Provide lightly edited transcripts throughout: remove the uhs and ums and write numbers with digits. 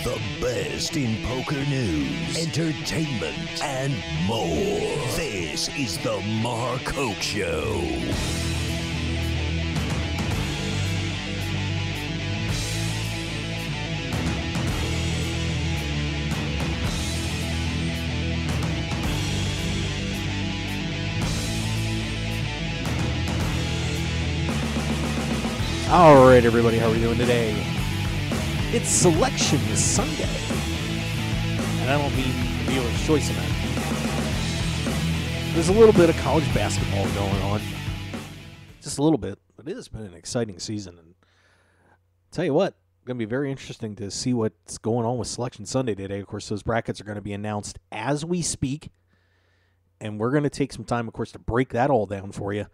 The best in poker news, entertainment, and more. This is the Mark Hoke Show. All right, everybody, how are we doing today? It's Selection Sunday, and I don't mean viewer's choice event. There's a little bit of college basketball going on, just a little bit, but it has been an exciting season. And I'll tell you what, it's going to be very interesting to see what's going on with Selection Sunday today. Of course, those brackets are going to be announced as we speak, and we're going to take some time, of course, to break that all down for you.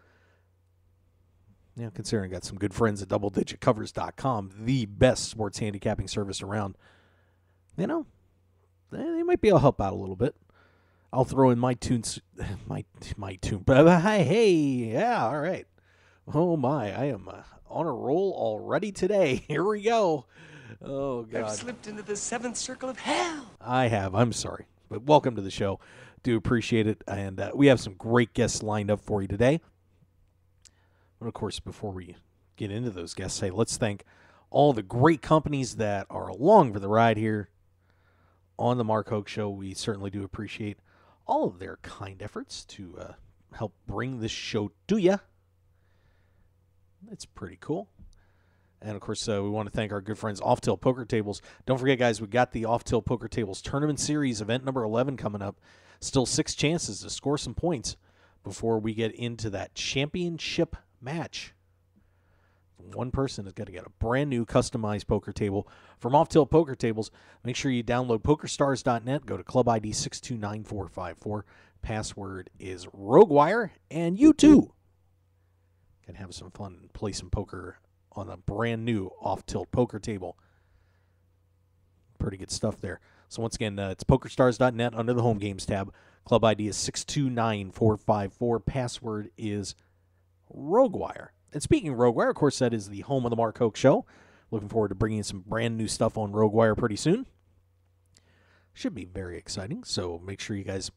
Considering I got some good friends at DoubleDigitCovers.com, the best sports handicapping service around, they might be able to help out a little bit. I'll throw in my tunes, my tune. Hey, yeah, all right. Oh my, I am on a roll already today. Here we go. Oh God, I've slipped into the seventh circle of hell. I have. I'm sorry, but welcome to the show. Do appreciate it, and we have some great guests lined up for you today. But, of course, before we get into those guests, hey, let's thank all the great companies that are along for the ride here on the Mark Hoke Show. We certainly do appreciate all of their kind efforts to help bring this show to you. It's pretty cool. And, of course, we want to thank our good friends Off Till Poker Tables. Don't forget, guys, we got the Off Till Poker Tables Tournament Series event number 11 coming up. Still 6 chances to score some points before we get into that championship match. One person is going to get a brand new customized poker table from Off Till Poker Tables. Make sure you download PokerStars.net. Go to Club ID 629454. Password is Roguewire, and you too can have some fun and play some poker on a brand new Off Till Poker Table. Pretty good stuff there. So once again, it's PokerStars.net under the Home Games tab. Club ID is 629454. Password is Roguewire. And speaking of Roguewire, of course, that is the home of the Mark Hoke Show. Looking forward to bringing some brand new stuff on Roguewire pretty soon. Should be very exciting, so make sure you guys,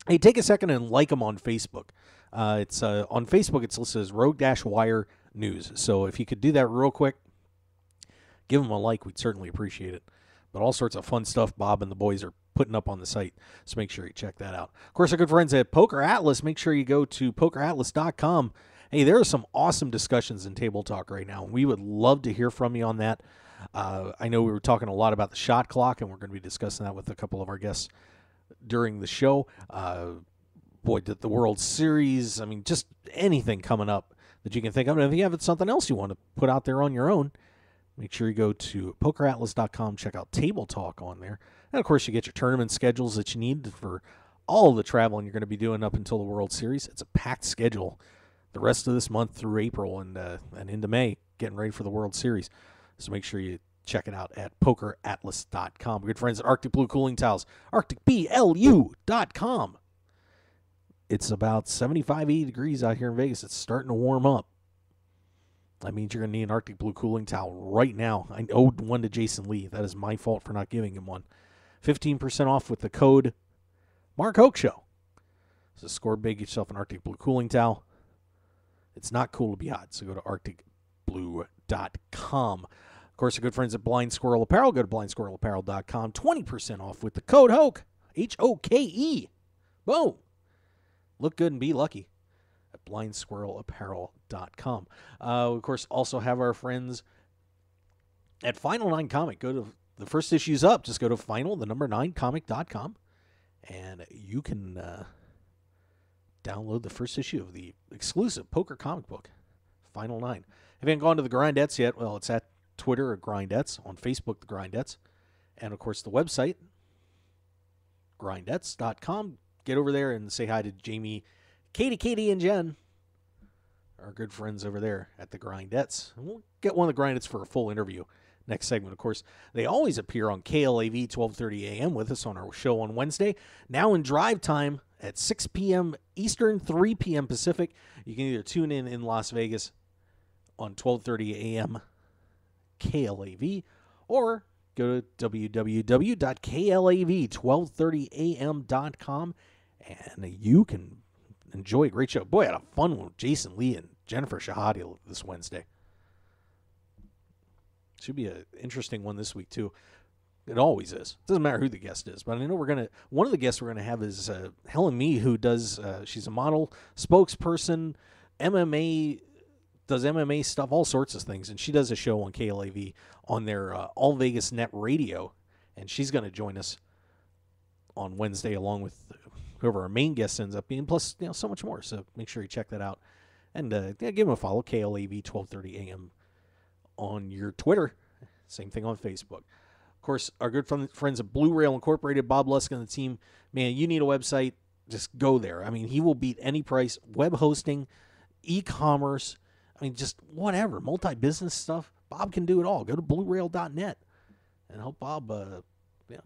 hey, take a second and like them on Facebook. It's on Facebook, it's listed as Rogue-Wire News. So if you could do that real quick, give them a like. We'd certainly appreciate it. But all sorts of fun stuff Bob and the boys are putting up on the site, so make sure you check that out. Of course, our good friends at Poker Atlas, make sure you go to PokerAtlas.com. Hey, there are some awesome discussions in Table Talk right now. We would love to hear from you on that. I know we were talking a lot about the shot clock, and we're going to be discussing that with a couple of our guests during the show. The World Series, I mean, just anything coming up that you can think of. And if you have something else you want to put out there on your own, make sure you go to PokerAtlas.com, check out Table Talk on there. And, of course, you get your tournament schedules that you need for all of the traveling you're going to be doing up until the World Series. It's a packed schedule the rest of this month through April and into May, getting ready for the World Series. So make sure you check it out at PokerAtlas.com. Good friends at Arctic Blue Cooling Towels, ArcticBLU.com. It's about 75, 80 degrees out here in Vegas. It's starting to warm up. That means you're going to need an Arctic Blue cooling towel right now. I owed one to Jason Lee. That is my fault for not giving him one. 15% off with the code Mark Hoke Show. So score big, get yourself an Arctic Blue cooling towel. It's not cool to be hot, so go to ArcticBlue.com. Of course, our good friends at Blind Squirrel Apparel. Go to BlindSquirrelApparel.com. 20% off with the code Hoke. Hoke. Boom. Look good and be lucky at BlindSquirrelApparel.com. Of course, also have our friends at Final 9 Comic. Go to the first issue's up. Just go to final9comic.com, and you can download the first issue of the exclusive poker comic book, Final 9. If you haven't gone to the Grindettes yet, well, it's at Twitter at Grindettes, on Facebook, the Grindettes, and, of course, the website, Grindettes.com. Get over there and say hi to Jamie, Katie, and Jen, our good friends over there at the Grindettes. And we'll get one of the Grindettes for a full interview next segment. Of course, they always appear on KLAV 12:30 a.m. with us on our show on Wednesday. Now in drive time at 6 p.m. Eastern, 3 p.m. Pacific. You can either tune in Las Vegas on 12:30 a.m. KLAV, or go to www.klav1230am.com, and you can enjoy a great show. Boy, I had a fun one with Jason Lee and Jennifer Shahadi this Wednesday. Should be an interesting one this week, too. It always is. It doesn't matter who the guest is. But I know one of the guests we're going to have is Helen Mee, who does, she's a model, spokesperson, MMA, does MMA stuff, all sorts of things. And she does a show on KLAV on their All Vegas Net Radio. And she's going to join us on Wednesday along with whoever our main guest ends up being, plus so much more. So make sure you check that out. And give them a follow, KLAV 1230 AM on your Twitter. Same thing on Facebook. Of course, our good friends at Blue Rail Incorporated, Bob Lusk and the team, man, you need a website, just go there. I mean, he will beat any price. Web hosting, e-commerce, I mean, just whatever, multi-business stuff. Bob can do it all. Go to bluerail.net and help Bob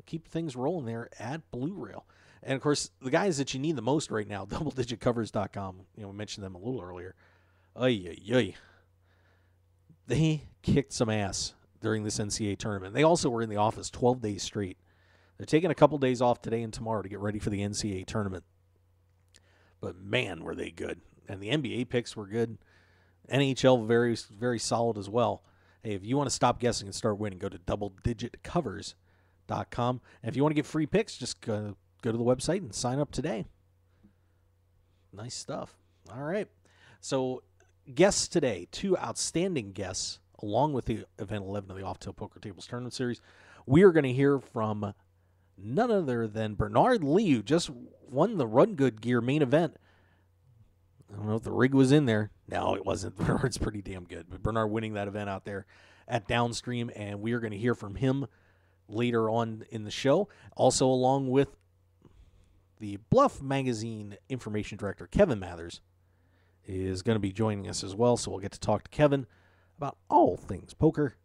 keep things rolling there at Blue Rail. And, of course, the guys that you need the most right now, doubledigitcovers.com, we mentioned them a little earlier. They kicked some ass during this NCAA tournament. They also were in the office 12 days straight. They're taking a couple days off today and tomorrow to get ready for the NCAA tournament. But, man, were they good. And the NBA picks were good. NHL, very, very solid as well. Hey, if you want to stop guessing and start winning, go to doubledigitcovers.com. And if you want to get free picks, just go to the website and sign up today. Nice stuff. All right. So, guests today, 2 outstanding guests, along with the Event 11 of the Off-Tail Poker Tables Tournament Series. We are going to hear from none other than Bernard Lee, who just won the Run Good Gear main event. I don't know if the rig was in there. No, it wasn't. Bernard's pretty damn good. But Bernard winning that event out there at Downstream, and we are going to hear from him later on in the show. Also, along with the Bluff Magazine Information Director, Kevin Mathers, is going to be joining us as well. So we'll get to talk to Kevin about all things poker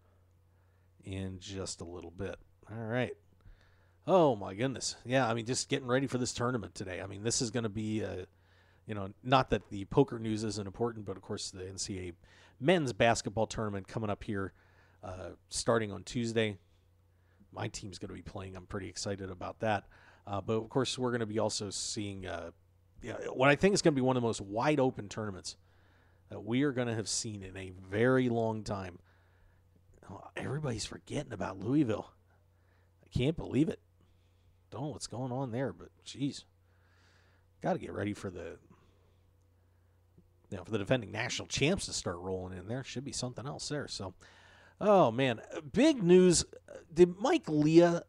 in just a little bit. All right. Oh, my goodness. Yeah, I mean, just getting ready for this tournament today. I mean, this is going to be, not that the poker news isn't important, but, of course, the NCAA men's basketball tournament coming up here starting on Tuesday. My team's going to be playing. I'm pretty excited about that. But, of course, we're going to be also seeing what I think is going to be one of the most wide-open tournaments that we are going to have seen in a very long time. Everybody's forgetting about Louisville. I can't believe it. Don't know what's going on there, but geez, got to get ready for the defending national champs to start rolling in there. Should be something else there. So, oh man, big news. Did Mike Leah?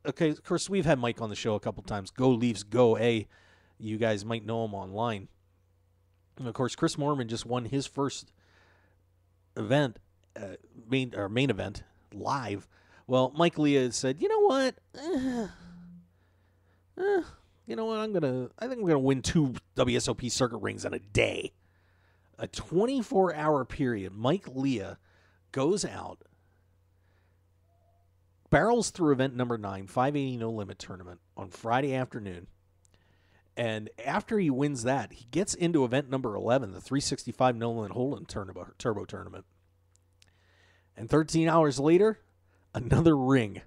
Okay, of course we've had Mike on the show a couple times. Go Leafs, go A. You guys might know him online. And of course, Chris Moorman just won his first event, main event live. Well, Mike Leah said, "You know what? I think I'm gonna win 2 WSOP circuit rings in a day." A 24-hour period. Mike Leah goes out, barrels through event number 9, 580 no limit tournament on Friday afternoon. And after he wins that, he gets into event number 11, the 365 no limit hold'em turbo tournament. And 13 hours later, another ring.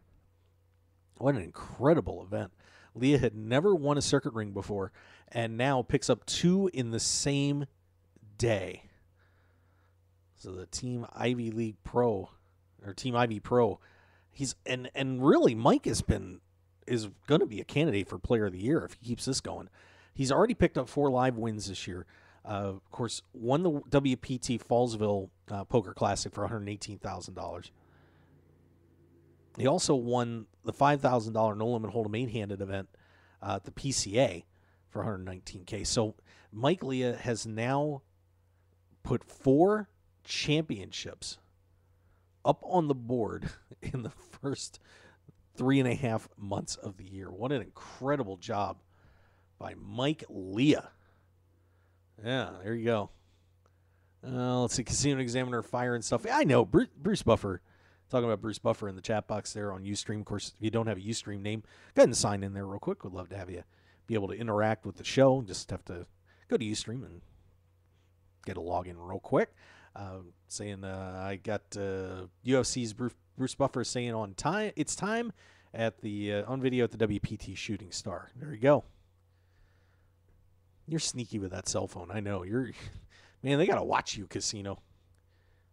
What an incredible event. Leah had never won a circuit ring before, and now picks up 2 in the same day. So the Team Ivy League Pro, or Team Ivy Pro, he's and really Mike is going to be a candidate for Player of the Year if he keeps this going. He's already picked up 4 live wins this year. Of course, won the WPT Fallsville Poker Classic for $118,000. He also won the $5,000 no limit hold'em 8-handed event at the PCA for $119K. So Mike Leah has now put 4 championships up on the board in the first 3.5 months of the year. What an incredible job by Mike Leah. Yeah, there you go. Let's see, Casino Examiner, Fire and stuff. I know, Bruce Buffer. Talking about Bruce Buffer in the chat box there on Ustream. Of course, if you don't have a Ustream name, go ahead and sign in there real quick. We'd love to have you be able to interact with the show. Just have to go to Ustream and get a login real quick. Saying I got UFC's Bruce Buffer is saying it's time at the on video at the WPT Shooting Star. There you go. You're sneaky with that cell phone. I know. Man, they got to watch you, Casino.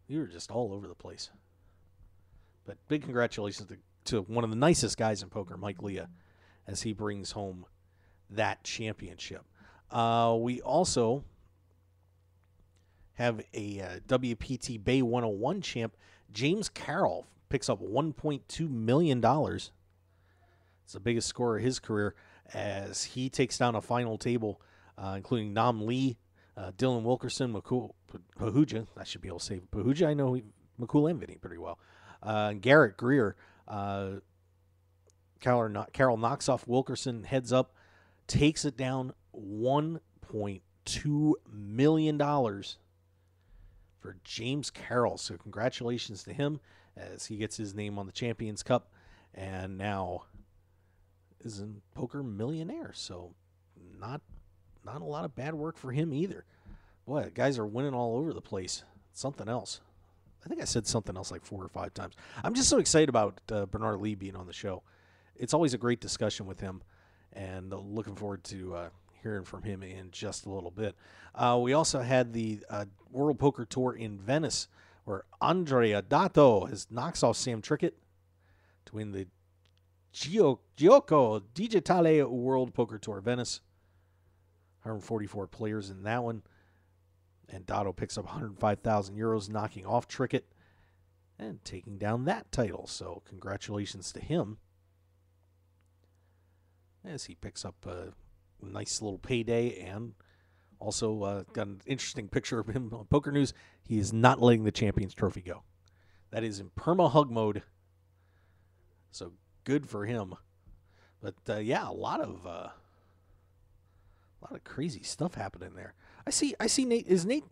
You were just all over the place. But big congratulations to one of the nicest guys in poker, Mike Leah, as he brings home that championship. We also have a WPT Bay 101 champ. James Carroll picks up $1.2 million. It's the biggest score of his career as he takes down a final table, including Nam Lee, Dylan Wilkerson, Makul Pahuja. I should be able to say Pahuja. I know Makul and Vinny pretty well. Garrett Greer. Carroll knocks off Wilkerson, heads up, takes it down $1.2 million for James Carroll. So congratulations to him as he gets his name on the Champions Cup and now is a poker millionaire. So not a lot of bad work for him either. Boy, guys are winning all over the place. Something else. I think I said something else like 4 or 5 times. I'm just so excited about Bernard Lee being on the show. It's always a great discussion with him, and looking forward to hearing from him in just a little bit. We also had the World Poker Tour in Venice, where Andrea Dato knocks off Sam Trickett to win the Gioco Digitale World Poker Tour Venice. 144 players in that one. And Dotto picks up 105,000 euros, knocking off Trickett and taking down that title. So congratulations to him as he picks up a nice little payday, and also got an interesting picture of him on Poker News. He is not letting the Champions Trophy go. That is in perma hug mode. So good for him. But yeah, a lot of crazy stuff happening there. I see Nate. Is Nate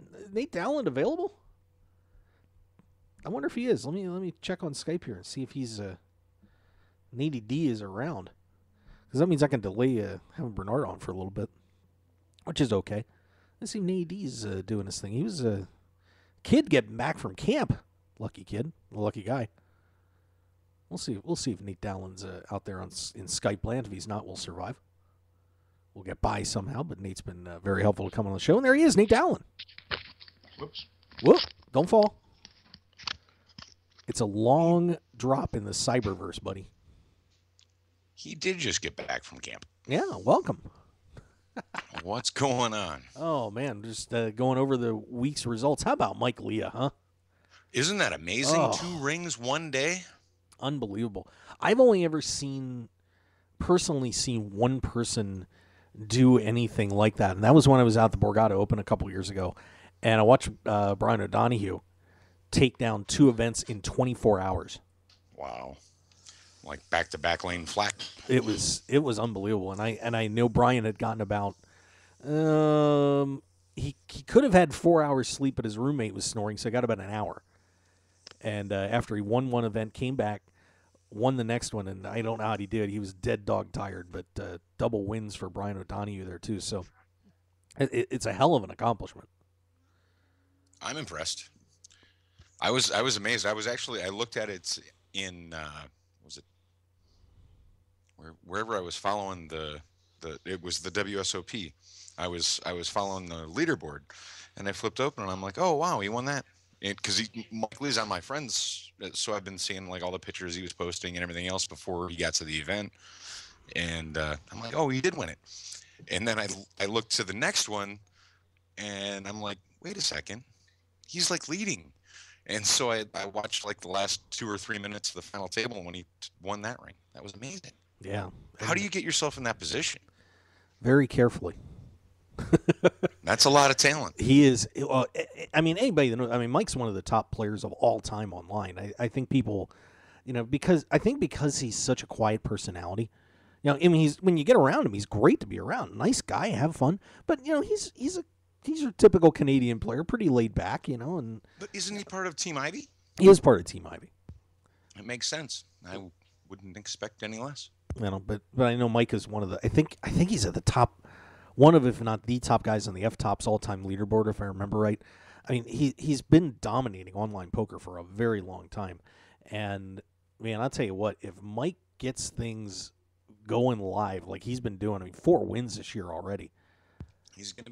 Dowland available? I wonder if he is. Let me check on Skype here and see if he's Nate D is around. Because that means I can delay having Bernard on for a little bit, which is okay. Let's see if Nate D's doing this thing. He was a kid getting back from camp. Lucky kid, lucky guy. We'll see if Nate Dowland's out there in Skype land. If he's not, we'll survive. We'll get by somehow, but Nate's been very helpful to come on the show. And there he is, Nate Dowland. Whoops. Whoop, don't fall. It's a long drop in the cyberverse, buddy. He did just get back from camp. Yeah, welcome. What's going on? Oh, man, just going over the week's results. How about Mike Leah, huh? Isn't that amazing? Oh. 2 rings one day? Unbelievable. I've only ever personally seen one person do anything like that, and that was when I was out the Borgata Open a couple years ago, and I watched Brian O'Donohue take down 2 events in 24 hours. Wow. Like back-to-back lane flat. It was unbelievable, and I know Brian had gotten about he could have had 4 hours sleep, but his roommate was snoring, so he got about an hour. And after he won one event, came back, won the next one, and I don't know how he did. He was dead dog tired, but double wins for Brian O'Donohue there too. So it's a hell of an accomplishment. I'm impressed. I was amazed. I looked at it in wherever I was following it was the WSOP. I was following the leaderboard, and I flipped open, and I'm like, oh wow, he won that. Because Mike Lee's on my friends, so I've been seeing like all the pictures he was posting and everything else before he got to the event, and I'm like, oh, he did win it. And then I looked to the next one, and I'm like, wait a second, he's like leading. And so I watched like the last 2 or 3 minutes of the final table when he won that ring. That was amazing. Yeah. How do you get yourself in that position? Very carefully. That's a lot of talent. He is. Well, I mean, anybody that knows. I mean, Mike's one of the top players of all time online. I think people, because he's such a quiet personality. I mean, when you get around him, he's great to be around. Nice guy, have fun. But he's a typical Canadian player, pretty laid back. And but isn't he part of Team Ivy? He is part of Team Ivy. It makes sense. I wouldn't expect any less. But I know Mike is one of the. I think he's at the top. One of, if not the top guys on the F-Top's all-time leaderboard, if I remember right. I mean, he's been dominating online poker for a very long time. And, man, I'll tell you what, if Mike gets things going live like he's been doing, I mean, 4 wins this year already. He's gonna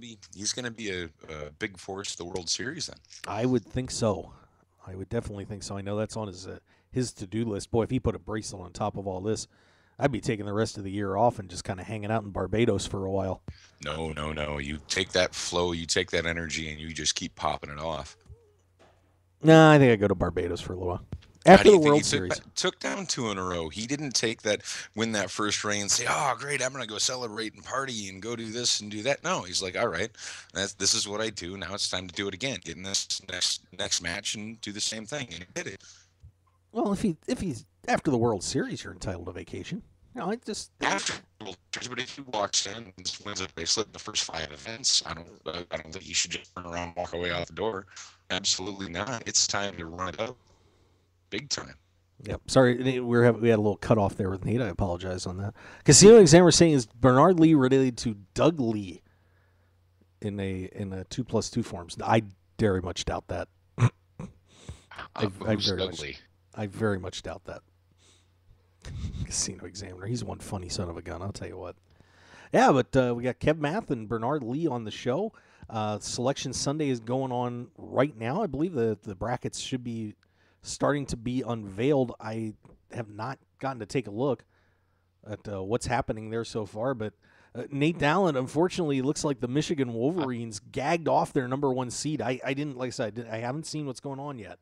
be a big force to the World Series then. I would think so. I would definitely think so. I know that's on his to-do list. Boy, if he put a bracelet on top of all this, I'd be taking the rest of the year off and just kind of hanging out in Barbados for a while. No. You take that flow, you take that energy, and you just keep popping it off. Nah, I think I go to Barbados for a little while. After the World Series. Took down 2 in a row. He didn't win that first rain and say, oh, great, I'm going to go celebrate and party and go do this and do that. No, he's like, all right, this is what I do. Now it's time to do it again. Get in this next match and do the same thing. And he did it. Well, if he's after the World Series, you're entitled to vacation. No, I just after the World Series, but if he walks in and just wins a bracelet in the first 5 events, I don't think he should just turn around and walk away out the door. Absolutely not. It's time to run it up. Big time. Yep. Sorry, we had a little cutoff there with Nate. I apologize on that. Casino Examiner saying, is Bernard Lee related to Doug Lee in a 2+2 forms? I very much doubt that. I very much doubt that. Casino Examiner. He's one funny son of a gun, I'll tell you what. Yeah, but we got Kev Math and Bernard Lee on the show. Selection Sunday is going on right now. I believe the brackets should be starting to be unveiled. I have not gotten to take a look at what's happening there so far, but Nate Dallin, unfortunately, it looks like the Michigan Wolverines gagged off their number 1 seed. I didn't, like I said, I haven't seen what's going on yet.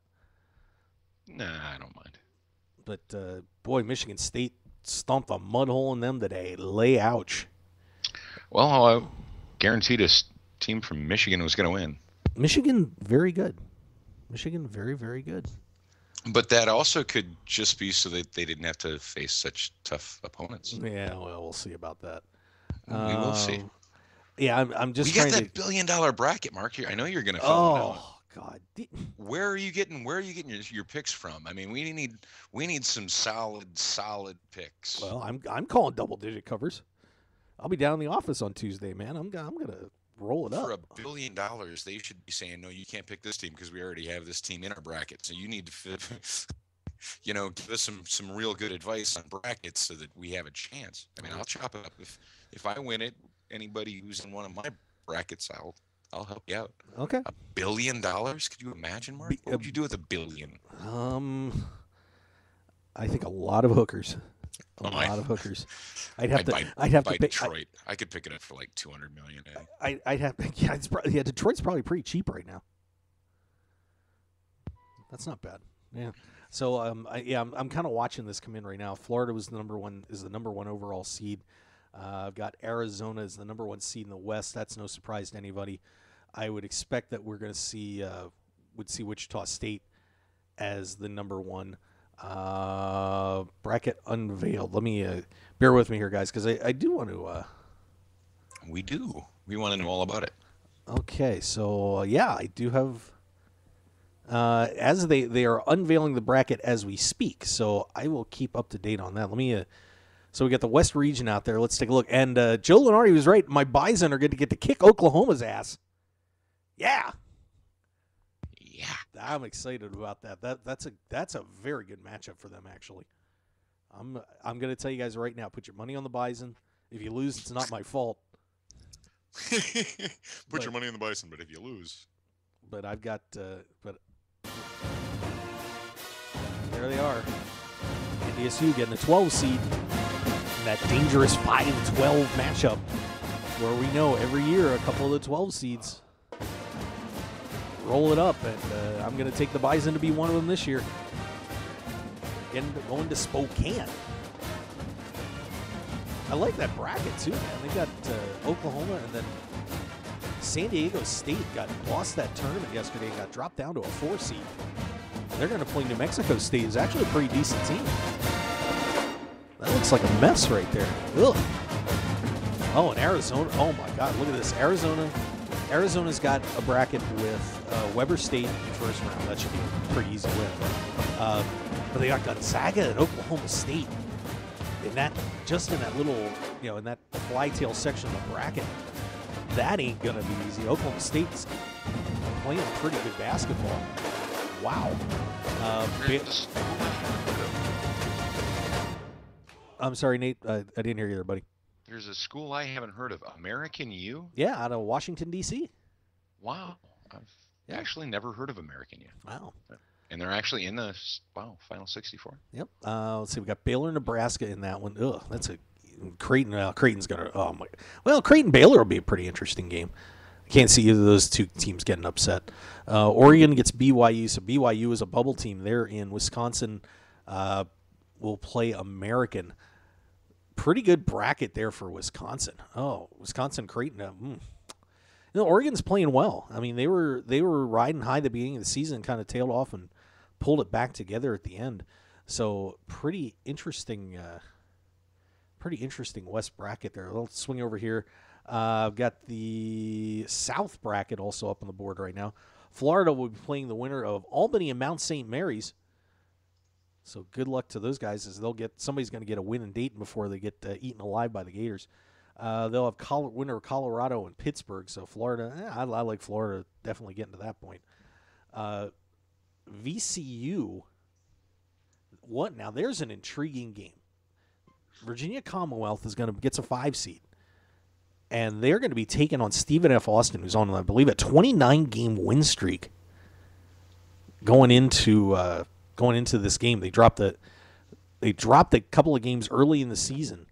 Nah, I don't mind. But, boy, Michigan State stomped a mud hole in them today. Lay ouch. Well, I guaranteed a team from Michigan was going to win. Michigan, very good. Michigan, very, very good. But that also could just be so that they didn't have to face such tough opponents. Yeah, well, we'll see about that. We will see. Yeah, I'm just. We got that $1 billion bracket, Mark. Here, I know you're going to. Oh God! Where are you getting your picks from? I mean, we need some solid picks. Well, I'm calling double-digit covers. I'll be down in the office on Tuesday, man. I'm gonna roll it up. For $1 billion, they should be saying, no, you can't pick this team because we already have this team in our bracket. So you need to, give us some real good advice on brackets so that we have a chance. I mean, I'll chop it up if I win it. Anybody who's in one of my brackets, I'll help you out. Okay. $1 billion? Could you imagine, Mark? What would you do with $1 billion? I think a lot of hookers. A lot of hookers. I'd have to pick Detroit. I could pick it up for like $200 million. I'd have to. Yeah, Detroit's probably pretty cheap right now. That's not bad. Yeah. So I'm kind of watching this come in right now. Florida is the number one overall seed. I've got Arizona as the number 1 seed in the West. That's no surprise to anybody. I would expect that we're going to see Wichita State as the number 1. Bracket unveiled. Let me bear with me here, guys, because I do want to. We do. We want to know all about it. Okay, so I do have. As they are unveiling the bracket as we speak, so I will keep up to date on that. Let me. So we got the West region out there. Let's take a look. And Joe Lenardi was right. My Bison are going to get to kick Oklahoma's ass. Yeah. Yeah, I'm excited about that. That's a very good matchup for them, actually. I'm going to tell you guys right now, put your money on the Bison. If you lose, it's not my fault. Put your money on the Bison, but if you lose. But I've got but there they are. NDSU getting a 12 seed in that dangerous 5-12 matchup where we know every year a couple of the 12 seeds roll it up, and I'm going to take the Bison to be one of them this year. Going to Spokane. I like that bracket too, man. They got Oklahoma, and then San Diego State lost that tournament yesterday and got dropped down to a 4 seed. They're going to play New Mexico State. It's actually a pretty decent team. That looks like a mess right there. Ugh. Oh, and Arizona. Oh my God, look at this. Arizona's got a bracket with Weber State in the first round. That should be a pretty easy win. But they got Gonzaga and Oklahoma State in that little, in that fly-tail section of the bracket. That ain't gonna be easy. Oklahoma State's playing pretty good basketball. Wow. I'm sorry, Nate. I didn't hear you there, buddy. There's a school I haven't heard of, American U. Yeah, out of Washington, D.C. Wow, I've actually never heard of American U. Wow. And they're actually in the Final 64. Yep. Let's see. We got Baylor, Nebraska in that one. Ugh, that's a Creighton. Creighton's gonna. Oh my. Well, Creighton Baylor will be a pretty interesting game. I can't see either of those two teams getting upset. Oregon gets BYU, so BYU is a bubble team. They're in Wisconsin. Will play American. Pretty good bracket there for Wisconsin. Oh, Wisconsin Creighton. Oregon's playing well. I mean, they were riding high at the beginning of the season, kind of tailed off and pulled it back together at the end. So pretty interesting West bracket there. Let's swing over here. I've got the South bracket also up on the board right now. Florida will be playing the winner of Albany and Mount St. Mary's. So good luck to those guys, as somebody's going to get a win in Dayton before they get eaten alive by the Gators. They'll have winner of Colorado and Pittsburgh. So Florida, I like Florida definitely getting to that point. VCU, what now? There's an intriguing game. Virginia Commonwealth gets a 5 seed, and they're going to be taking on Stephen F. Austin, who's on, I believe, a 29-game win streak. Going into this game, they dropped a couple of games early in the season,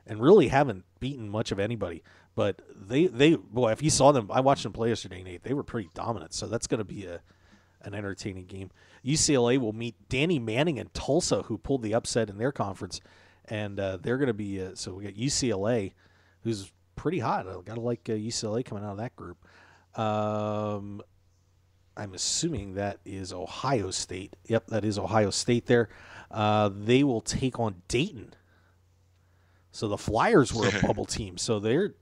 and really haven't beaten much of anybody. But boy, if you saw them, I watched them play yesterday, Nate. They were pretty dominant. So that's going to be an entertaining game. UCLA will meet Danny Manning and Tulsa, who pulled the upset in their conference, and they're going to be. So we got UCLA, who's pretty hot. I got to like UCLA coming out of that group. I'm assuming that is Ohio State. Yep, that is Ohio State there. They will take on Dayton. So the Flyers were a bubble team. So they're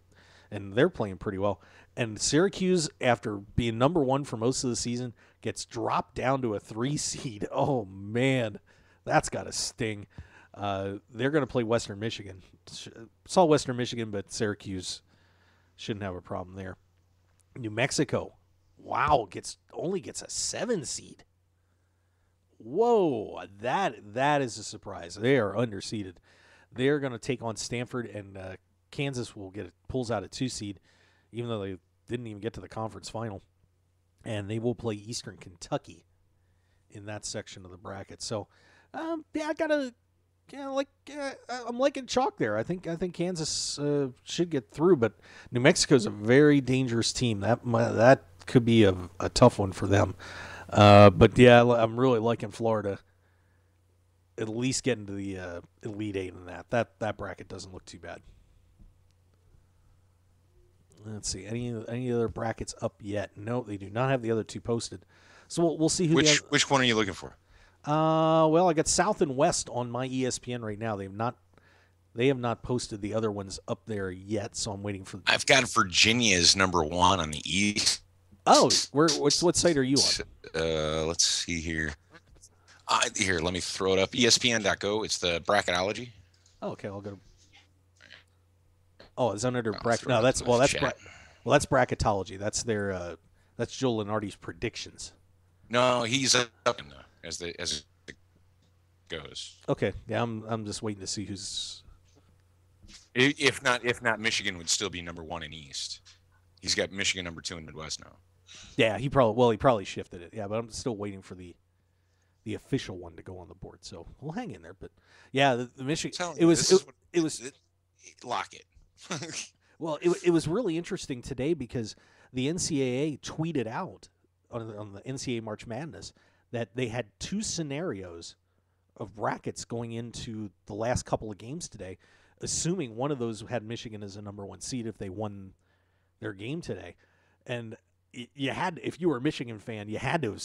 playing pretty well. And Syracuse, after being number 1 for most of the season, gets dropped down to a 3 seed. Oh, man. That's got to sting. They're going to play Western Michigan. Saw Western Michigan, but Syracuse shouldn't have a problem there. New Mexico. Wow, only gets a 7 seed. Whoa, that is a surprise. They are underseeded. They're going to take on Stanford, and Kansas pulls out a 2 seed, even though they didn't even get to the conference final. And they will play Eastern Kentucky in that section of the bracket. So, I'm liking chalk there. I think Kansas should get through, but New Mexico's a very dangerous team. That could be a tough one for them. But yeah, I'm really liking Florida. At least getting to the Elite Eight in that bracket doesn't look too bad. Let's see, any other brackets up yet? No, they do not have the other two posted. So we'll see who. Which one are you looking for? Well, I got South and West on my ESPN right now. They have not posted the other ones up there yet, so I'm waiting for. I've got Virginia as number 1 on the East. Oh, what site are you on? Let's see here. Here, let me throw it up. ESPN.go. It's the bracketology. Oh, okay, I'll go. Oh, it's under bracket. No, that's bracketology. That's their. That's Joe Lenardi's predictions. No, he's up in as it goes. Okay, yeah, I'm just waiting to see who's. If not, Michigan would still be number 1 in East. He's got Michigan number 2 in Midwest now. Yeah, he probably shifted it. Yeah, but I'm still waiting for the official one to go on the board. So we'll hang in there. But yeah, the Michigan. It was lock it. Well, it was really interesting today because the NCAA tweeted out on the NCAA March Madness that they had 2 scenarios of brackets going into the last couple of games today, assuming one of those had Michigan as a number 1 seed if they won their game today. And if you were a Michigan fan, you had to have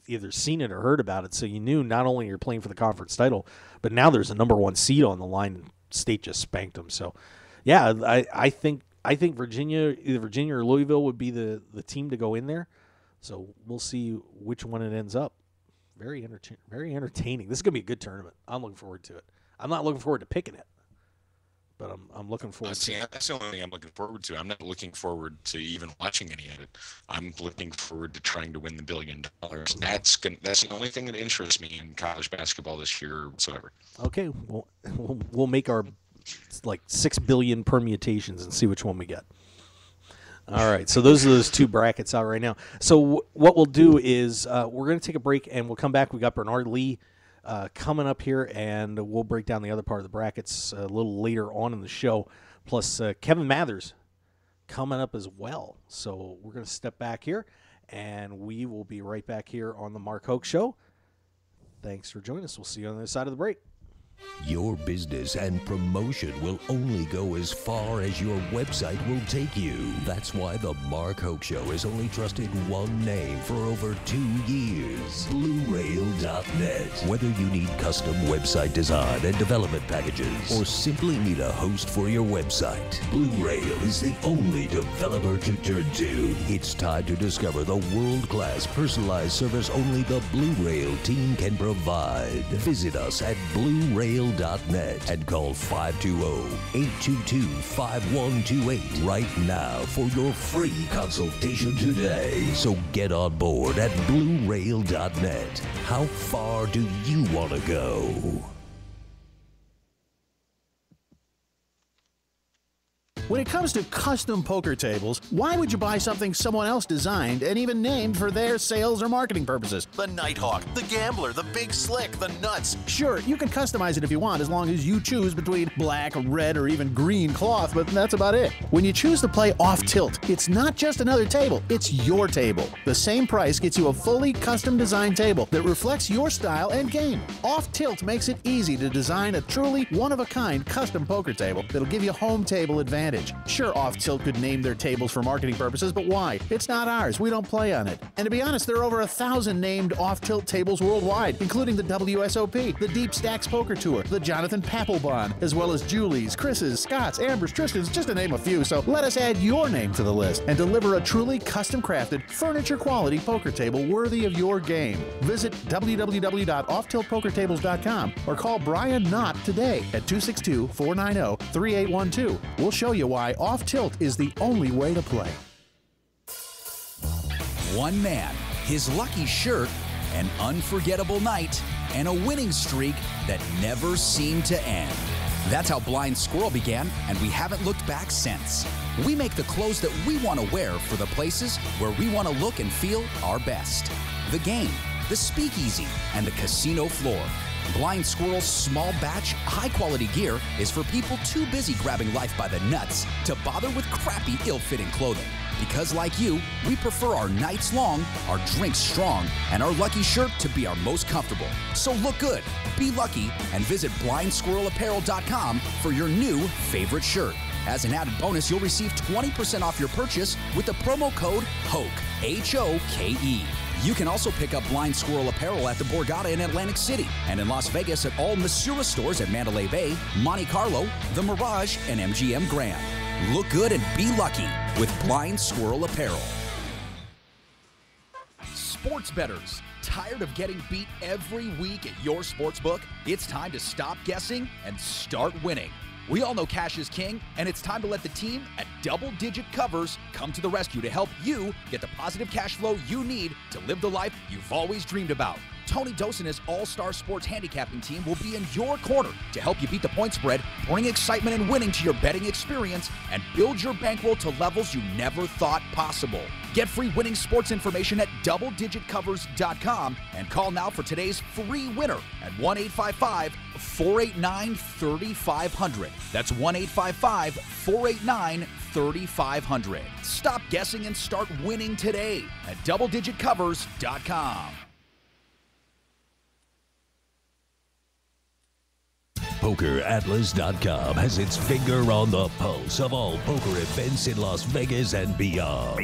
either seen it or heard about it, so you knew not only you're playing for the conference title, but now there's a number 1 seed on the line, and State just spanked them. So, yeah, I think either Virginia or Louisville would be the team to go in there. So we'll see which one it ends up. Very entertaining. This is gonna be a good tournament. I'm looking forward to it. I'm not looking forward to picking it, but I'm looking forward to it. That's the only thing I'm looking forward to. I'm not looking forward to even watching any of it. I'm looking forward to trying to win the $1 billion. That's the only thing that interests me in college basketball this year whatsoever. Okay, we'll make our like 6 billion permutations and see which one we get. All right, so those are those two brackets out right now. So what we'll do is we're going to take a break, and we'll come back. We got Bernard Lee coming up here, and we'll break down the other part of the brackets a little later on in the show. Plus, Kevin Mathers coming up as well. So we're going to step back here, and we will be right back here on the Mark Hoke Show. Thanks for joining us. We'll see you on the other side of the break. Your business and promotion will only go as far as your website will take you. That's why the Mark Hoke Show has only trusted one name for over 2 years, BlueRail.net. Whether you need custom website design and development packages or simply need a host for your website, Blue Rail is the only developer to turn to. It's time to discover the world-class personalized service only the Blue Rail team can provide. Visit us at BlueRail.net and call 520-822-5128 right now for your free consultation today. So get on board at BlueRail.net. How far do you want to go? When it comes to custom poker tables, why would you buy something someone else designed and even named for their sales or marketing purposes? The Nighthawk, the Gambler, the Big Slick, the Nuts. Sure, you can customize it if you want, as long as you choose between black, red, or even green cloth, but that's about it. When you choose to play off tilt, it's not just another table, it's your table. The same price gets you a fully custom designed table that reflects your style and game. Off tilt makes it easy to design a truly one-of-a-kind custom poker table that'll give you home table advantage. Sure, Off Tilt could name their tables for marketing purposes, but why? It's not ours. We don't play on it. And to be honest, there are over 1,000 named Off Tilt tables worldwide, including the WSOP, the Deep Stacks Poker Tour, the Jonathan Papelbon, as well as Julie's, Chris's, Scott's, Amber's, Tristan's, just to name a few. So let us add your name to the list and deliver a truly custom crafted, furniture quality poker table worthy of your game. Visit www.offtiltpokertables.com or call Brian Knott today at 262-490-3812. We'll show you why Off Tilt is the only way to play. One man, his lucky shirt, an unforgettable night, and a winning streak that never seemed to end. That's how Blind Squirrel began, and we haven't looked back since. We make the clothes that we want to wear for the places where we want to look and feel our best. The game, the speakeasy, and the casino floor. Blind Squirrel's small batch, high-quality gear is for people too busy grabbing life by the nuts to bother with crappy, ill-fitting clothing. Because like you, we prefer our nights long, our drinks strong, and our lucky shirt to be our most comfortable. So look good, be lucky, and visit blindsquirrelapparel.com for your new favorite shirt. As an added bonus, you'll receive 20% off your purchase with the promo code HOKE, H-O-K-E. You can also pick up Blind Squirrel apparel at the Borgata in Atlantic City and in Las Vegas at all Masura stores at Mandalay Bay, Monte Carlo, The Mirage, and MGM Grand. Look good and be lucky with Blind Squirrel apparel. Sports bettors, tired of getting beat every week at your sportsbook? It's time to stop guessing and start winning. We all know cash is king, and it's time to let the team at Double Digit Covers come to the rescue to help you get the positive cash flow you need to live the life you've always dreamed about. Tony Dos and his all-star sports handicapping team will be in your corner to help you beat the point spread, bring excitement and winning to your betting experience, and build your bankroll to levels you never thought possible. Get free winning sports information at doubledigitcovers.com and call now for today's free winner at 1-855-489-3500. That's 1-855-489-3500. Stop guessing and start winning today at doubledigitcovers.com. PokerAtlas.com has its finger on the pulse of all poker events in Las Vegas and beyond.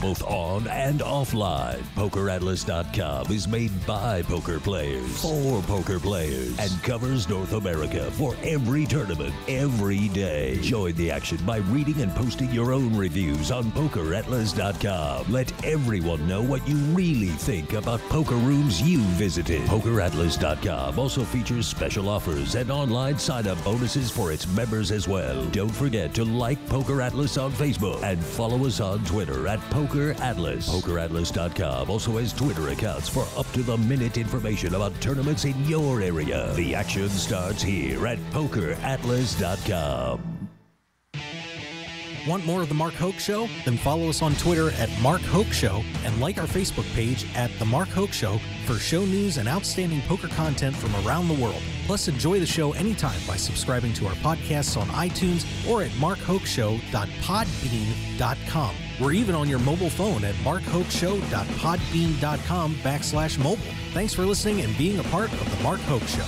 Both on and offline. PokerAtlas.com is made by poker players for poker players and covers North America for every tournament, every day. Join the action by reading and posting your own reviews on PokerAtlas.com. Let everyone know what you really think about poker rooms you visited. PokerAtlas.com also features special offers and online sign-up bonuses for its members as well. Don't forget to like Poker Atlas on Facebook and follow us on Twitter at Poker Atlas. PokerAtlas.com also has Twitter accounts for up-to-the-minute information about tournaments in your area. The action starts here at PokerAtlas.com. Want more of The Mark Hoke Show? Then follow us on Twitter at Mark Hoke Show and like our Facebook page at The Mark Hoke Show for show news and outstanding poker content from around the world. Plus, enjoy the show anytime by subscribing to our podcasts on iTunes or at markhokeshow.podbean.com. We're even on your mobile phone at markhokeshow.podbean.com/mobile. Thanks for listening and being a part of The Mark Hoke Show.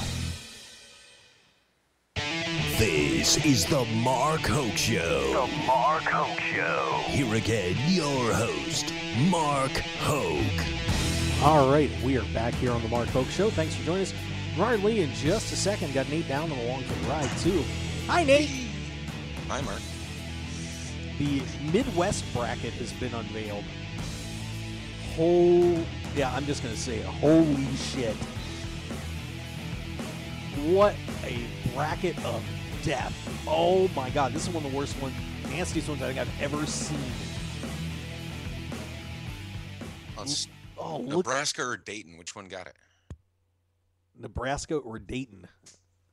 This is the Mark Hoke Show. The Mark Hoke Show. Here again, your host, Mark Hoke. All right, we are back here on the Mark Hoke Show. Thanks for joining us. Bernard Lee in just a second. Got Nate down along for the ride, too. Hi, Nate. Hi, Mark. The Midwest bracket has been unveiled. I'm just going to say, holy shit. What a bracket of death. Oh, my God. This is one of the worst ones, nastiest ones I think I've ever seen. Nebraska or Dayton? Which one got it? Nebraska or Dayton?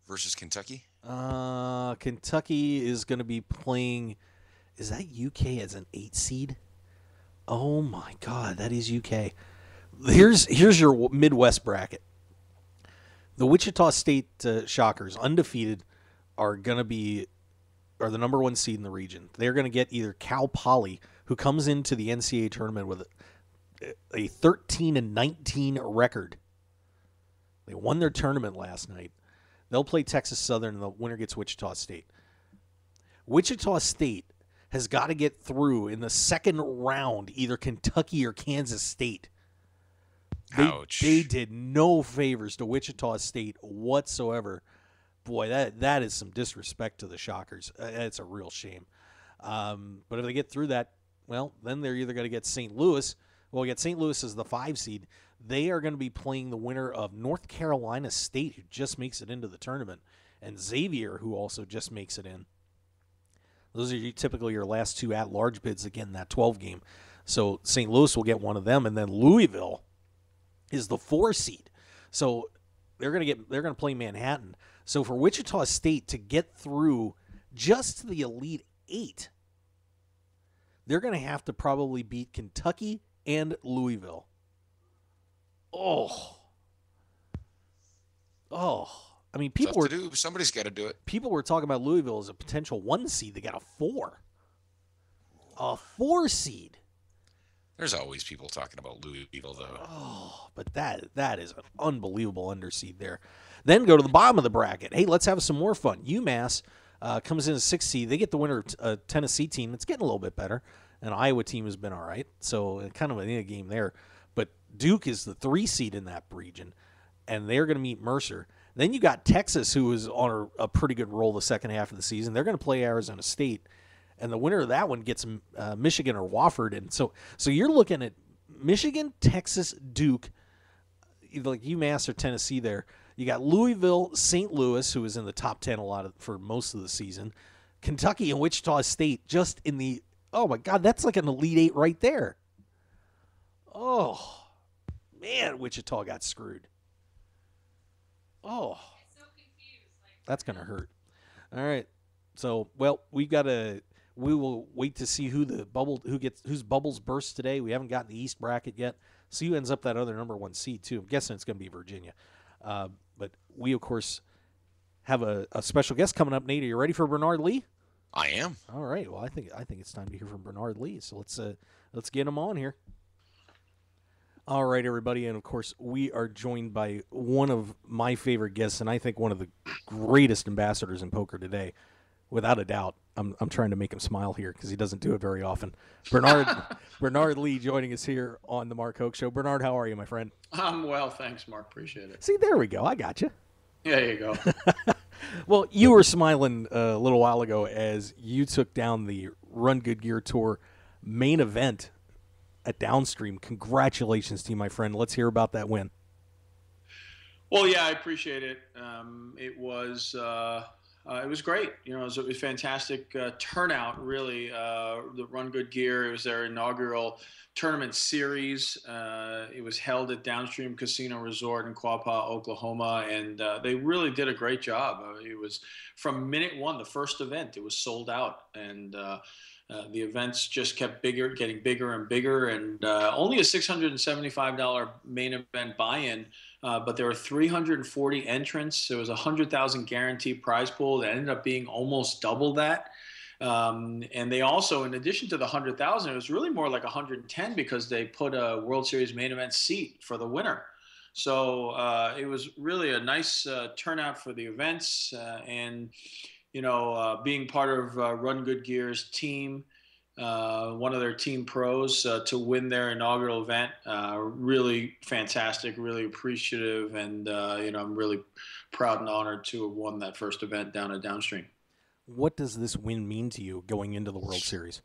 Versus Kentucky? Kentucky is going to be playing... Is that UK as an 8 seed? Oh, my God. That is UK. Here's your Midwest bracket. The Wichita State Shockers, undefeated, are the number 1 seed in the region. They're going to get either Cal Poly, who comes into the NCAA tournament with a 13-19 record. They won their tournament last night. They'll play Texas Southern, and the winner gets Wichita State. Wichita State has got to get through in the second round either Kentucky or Kansas State. Ouch. They did no favors to Wichita State whatsoever. Boy, that is some disrespect to the Shockers. It's a real shame. But if they get through that, well, then they're either going to get St. Louis. Well, we get St. Louis as the 5 seed. They are going to be playing the winner of North Carolina State, who just makes it into the tournament, and Xavier, who also just makes it in. Those are typically your last 2 at-large bids, again, in that 12 game. So St. Louis will get one of them, and then Louisville is the 4 seed. So they're going to play Manhattan. So for Wichita State to get through just to the Elite 8, they're going to have to probably beat Kentucky and Louisville. Oh. I mean, somebody's got to do it. People were talking about Louisville as a potential 1 seed. They got a 4. A 4 seed. There's always people talking about Louisville, though. Oh, but that is an unbelievable underseed there. Then go to the bottom of the bracket. Hey, let's have some more fun. UMass comes in as 6 seed. They get the winner of a Tennessee team. It's getting a little bit better. An Iowa team has been all right. So kind of a game there. But Duke is the 3 seed in that region, and they're going to meet Mercer. Then you got Texas, who is on a pretty good roll the second half of the season. They're going to play Arizona State. And the winner of that one gets Michigan or Wofford. And so you're looking at Michigan, Texas, Duke, either like UMass or Tennessee there. You got Louisville, St. Louis, who is in the top 10 for most of the season. Kentucky and Wichita State just in the, oh my God, that's like an Elite 8 right there. Oh, man, Wichita got screwed. Oh, that's going to hurt. All right. So, well, we will wait to see whose bubbles burst today. We haven't gotten the East bracket yet. See who ends up that other number 1 seed too. I'm guessing it's going to be Virginia. But we, of course, have a special guest coming up. Nate, are you ready for Bernard Lee? I am. All right. Well, I think it's time to hear from Bernard Lee. So let's get him on here. All right, everybody, and of course, we are joined by one of my favorite guests, and I think one of the greatest ambassadors in poker today, without a doubt. I'm trying to make him smile here because he doesn't do it very often. Bernard Lee joining us here on the Mark Hoke Show. Bernard, how are you, my friend? I'm well, thanks, Mark. Appreciate it. See, there we go. I got you. Yeah, there you go. Well, you were smiling a little while ago as you took down the Run Good Gear Tour main event at Downstream. Congratulations to you, my friend. Let's hear about that win. Well, yeah, I appreciate it. It was great. You know, it was a fantastic turnout, really. The Run Good Gear, it was their inaugural tournament series. It was held at Downstream Casino Resort in Quapaw, Oklahoma, and they really did a great job. It was from minute one, the first event, it was sold out, and the events just kept getting bigger and bigger, and only a $675 main event buy-in. But there were 340 entrants. There was a 100,000 guaranteed prize pool that ended up being almost double that. And they also, in addition to the 100,000, it was really more like 110 because they put a World Series main event seat for the winner. So it was really a nice turnout for the events, and being part of Run Good Gear's team. One of their team pros to win their inaugural event. Really fantastic, really appreciative, and I'm really proud and honored to have won that first event down at Downstream. What does this win mean to you going into the World Series?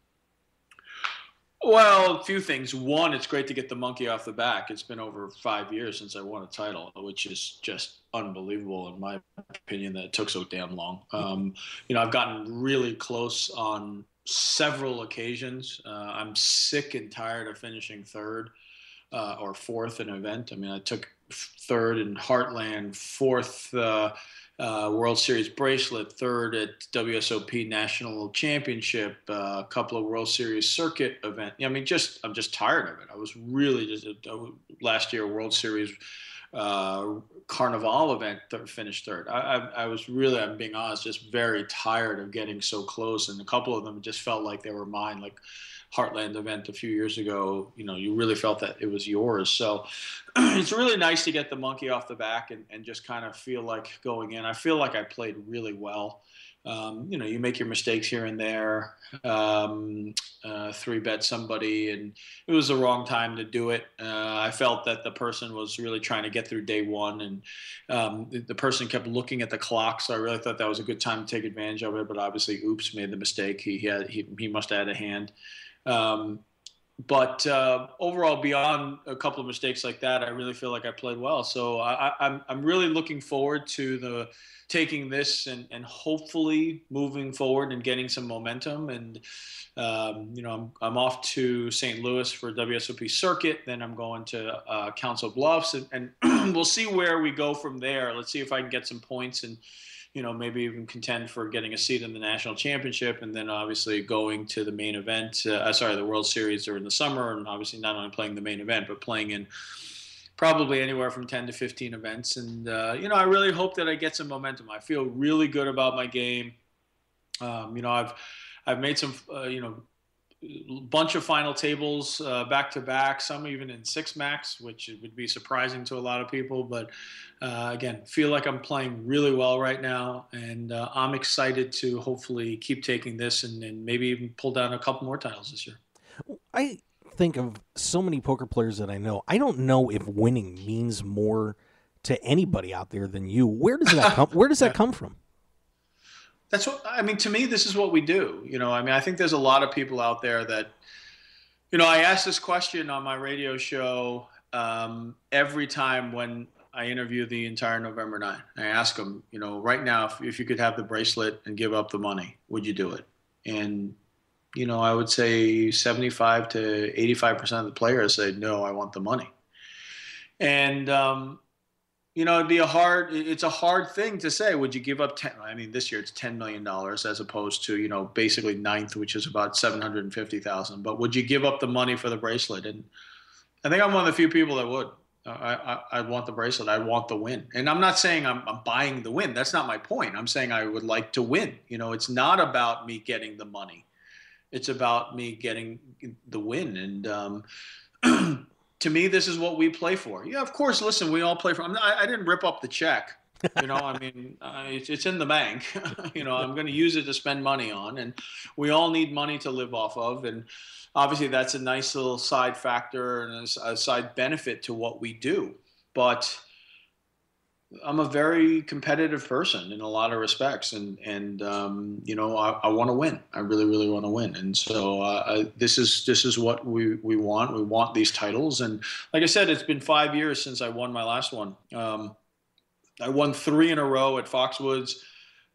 Well, a few things. One, it's great to get the monkey off the back. It's been over 5 years since I won a title, which is just unbelievable in my opinion that it took so damn long. I've gotten really close on several occasions. I'm sick and tired of finishing third or fourth in an event. I mean, I took third in Heartland, fourth World Series bracelet, third at WSOP National Championship, a couple of World Series circuit event. I mean, I'm just tired of it. I was really last year World Series Carnival event finished third. I was really, I'm being honest, just very tired of getting so close, and a couple of them just felt like they were mine. Like Heartland event a few years ago, you really felt that it was yours. So it's really nice to get the monkey off the back and just kind of feel like going in. I feel like I played really well. You make your mistakes here and there, 3-bet somebody, and it was the wrong time to do it. I felt that the person was really trying to get through day one, and the person kept looking at the clock, so I really thought that was a good time to take advantage of it, but obviously, oops, made the mistake. He must have had a hand. But overall, beyond a couple of mistakes like that, I really feel like I played well. So I'm really looking forward to taking this and hopefully moving forward and getting some momentum. And I'm off to St. Louis for WSOP circuit. Then I'm going to Council Bluffs, and we'll see where we go from there. Let's see if I can get some points and maybe even contend for getting a seat in the national championship, and then obviously going to the main event, the World Series during the summer, and obviously not only playing the main event, but playing in probably anywhere from 10 to 15 events. And, I really hope that I get some momentum. I feel really good about my game. I've made some, bunch of final tables back to back, some even in 6-max, which would be surprising to a lot of people. But again, feel like I'm playing really well right now, and I'm excited to hopefully keep taking this and maybe even pull down a couple more titles this year. I think of so many poker players that I know. I don't know if winning means more to anybody out there than you. Where does that come? Where does that come from? That's what I mean. To me, this is what we do. I think there's a lot of people out there that, I ask this question on my radio show every time when I interview the entire November 9. I ask them, right now, if you could have the bracelet and give up the money, would you do it? And, I would say 75 to 85% of the players say, no, I want the money. And, it's a hard thing to say. Would you give up this year it's $10 million as opposed to, basically ninth, which is about $750,000. But would you give up the money for the bracelet? And I think I'm one of the few people that would. I want the bracelet. I want the win. And I'm not saying I'm buying the win. That's not my point. I'm saying I would like to win. It's not about me getting the money. It's about me getting the win. And, to me, this is what we play for. Yeah, of course. Listen, we all play for. I didn't rip up the check. It's in the bank. I'm going to use it to spend money on, and we all need money to live off of. And obviously, that's a nice little side factor and a side benefit to what we do. But I'm a very competitive person in a lot of respects, and I want to win. I really, really want to win, and so this is what we want. We want these titles, and like I said, it's been 5 years since I won my last one. I won 3 in a row at Foxwoods,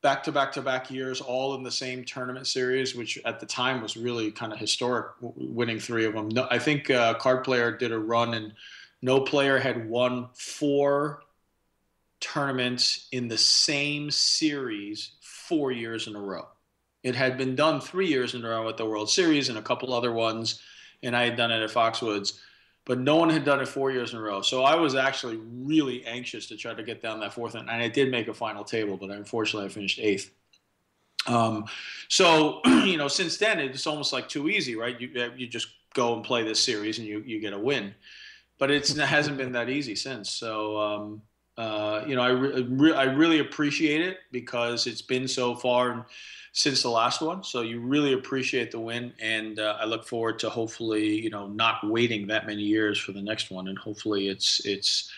back-to-back-to-back years, all in the same tournament series, which at the time was really kind of historic, winning 3 of them. No, I think Card Player did a run, and no player had won 4 tournaments in the same series 4 years in a row. It had been done 3 years in a row at the World Series and a couple other ones, and I had done it at Foxwoods. But no one had done it 4 years in a row. So I was actually really anxious to try to get down that 4th. And I did make a final table, but unfortunately I finished 8th. So, since then, it's almost like too easy, right? You just go and play this series and you get a win. But it hasn't been that easy since. So, I really appreciate it because it's been so far since the last one. So you really appreciate the win. And I look forward to hopefully, not waiting that many years for the next one. And hopefully it's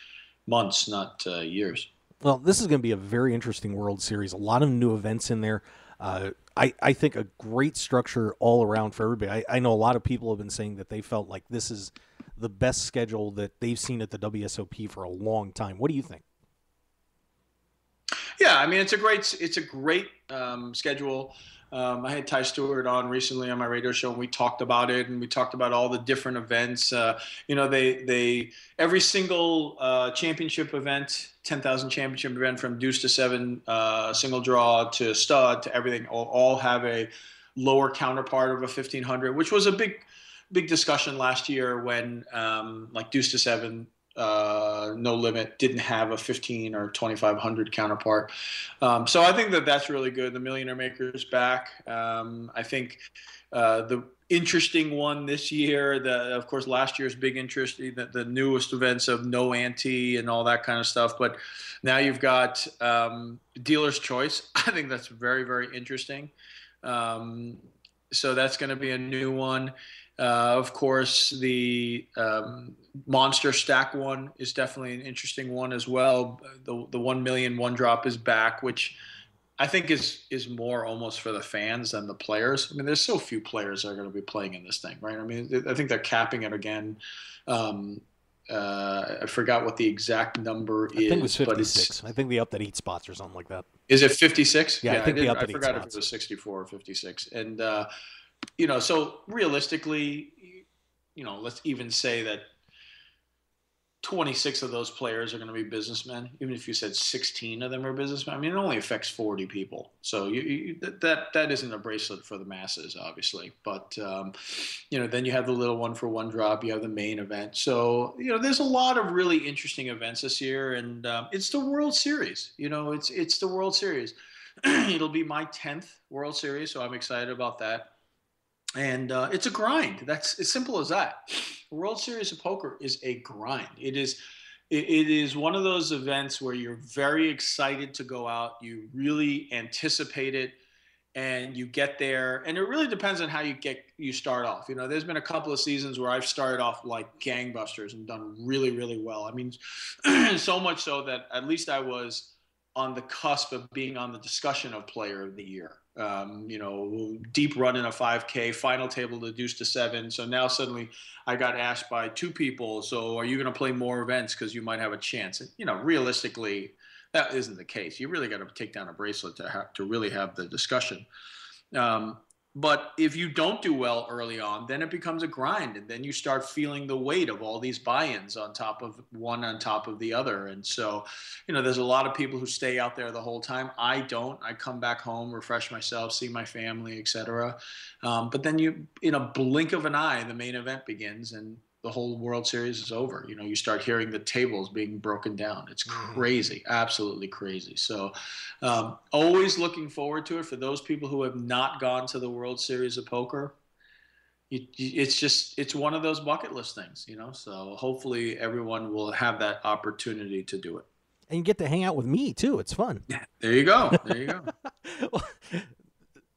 months, not years. Well, this is going to be a very interesting World Series. A lot of new events in there. I think a great structure all around for everybody. I know a lot of people have been saying that they felt like this is the best schedule that they've seen at the WSOP for a long time. What do you think? Yeah, I mean, it's a great schedule. I had Ty Stewart on recently on my radio show, and we talked about it, and we talked about all the different events. They every single championship event, 10,000 championship event, from deuce to 7, single draw to stud to everything, all have a lower counterpart of a 1,500, which was a big discussion last year when like deuce to 7. No Limit didn't have a 15 or 2,500 counterpart. So I think that's really good. The Millionaire Maker is back. I think the interesting one this year, of course, last year's big interest, the newest events of no ante and all that kind of stuff. But now you've got Dealer's Choice. I think that's very, very interesting. So that's going to be a new one. Of course, the Monster Stack one is definitely an interesting one as well. The 1 million one drop is back, which I think is more almost for the fans than the players. I mean, there's so few players that are going to be playing in this thing, right? I mean, I think they're capping it again. I forgot what the exact number is. I think it was 56. I think they upped at 8 spots or something like that. Is it 56? Yeah, I think they upped at 8 spots. I forgot if it was 64 or 56. And so realistically, let's even say that 26 of those players are going to be businessmen. Even if you said 16 of them are businessmen, I mean, it only affects 40 people. So that isn't a bracelet for the masses, obviously. But, then you have the little one for one drop. You have the main event. So, there's a lot of really interesting events this year. And it's the World Series. It's the World Series. It'll be my 10th World Series, so I'm excited about that. And it's a grind. That's as simple as that. The World Series of Poker is a grind. It is one of those events where you're very excited to go out. You really anticipate it, and you get there. And it really depends on how you start off. There's been a couple of seasons where I've started off like gangbusters and done really, really well. I mean, so much so that at least I was on the cusp of being on the discussion of Player of the Year. Deep run in a 5K, final table to deuce to 7. So now suddenly I got asked by 2 people, so are you going to play more events because you might have a chance? And, realistically, that isn't the case. You really got to take down a bracelet to really have the discussion. But if you don't do well early on, then it becomes a grind, and then you start feeling the weight of all these buy-ins on top of the other. And so, there's a lot of people who stay out there the whole time. I don't. I come back home, refresh myself, see my family, etc. But then in a blink of an eye, the main event begins, and the whole World Series is over. You start hearing the tables being broken down. It's crazy, absolutely crazy. So always looking forward to it. For those people who have not gone to the World Series of Poker, it's one of those bucket list things, so hopefully everyone will have that opportunity to do it. And you get to hang out with me too. It's fun. Yeah, there you go. Well,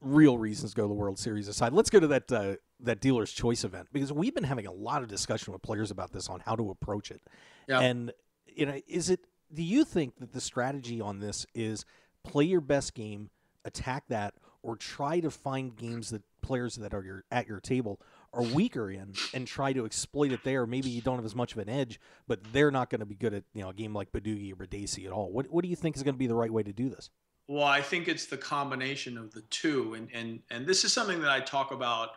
real reasons to go to the World Series aside, let's go to that Dealer's Choice event, because we've been having a lot of discussion with players about this on how to approach it. Yeah. And do you think that the strategy on this is play your best game, attack that, or try to find games that players that are at your table are weaker in and try to exploit it there. Maybe you don't have as much of an edge, but they're not going to be good at a game like Badoogie or Badesi at all. What do you think is going to be the right way to do this? Well, I think it's the combination of the two, and this is something that I talk about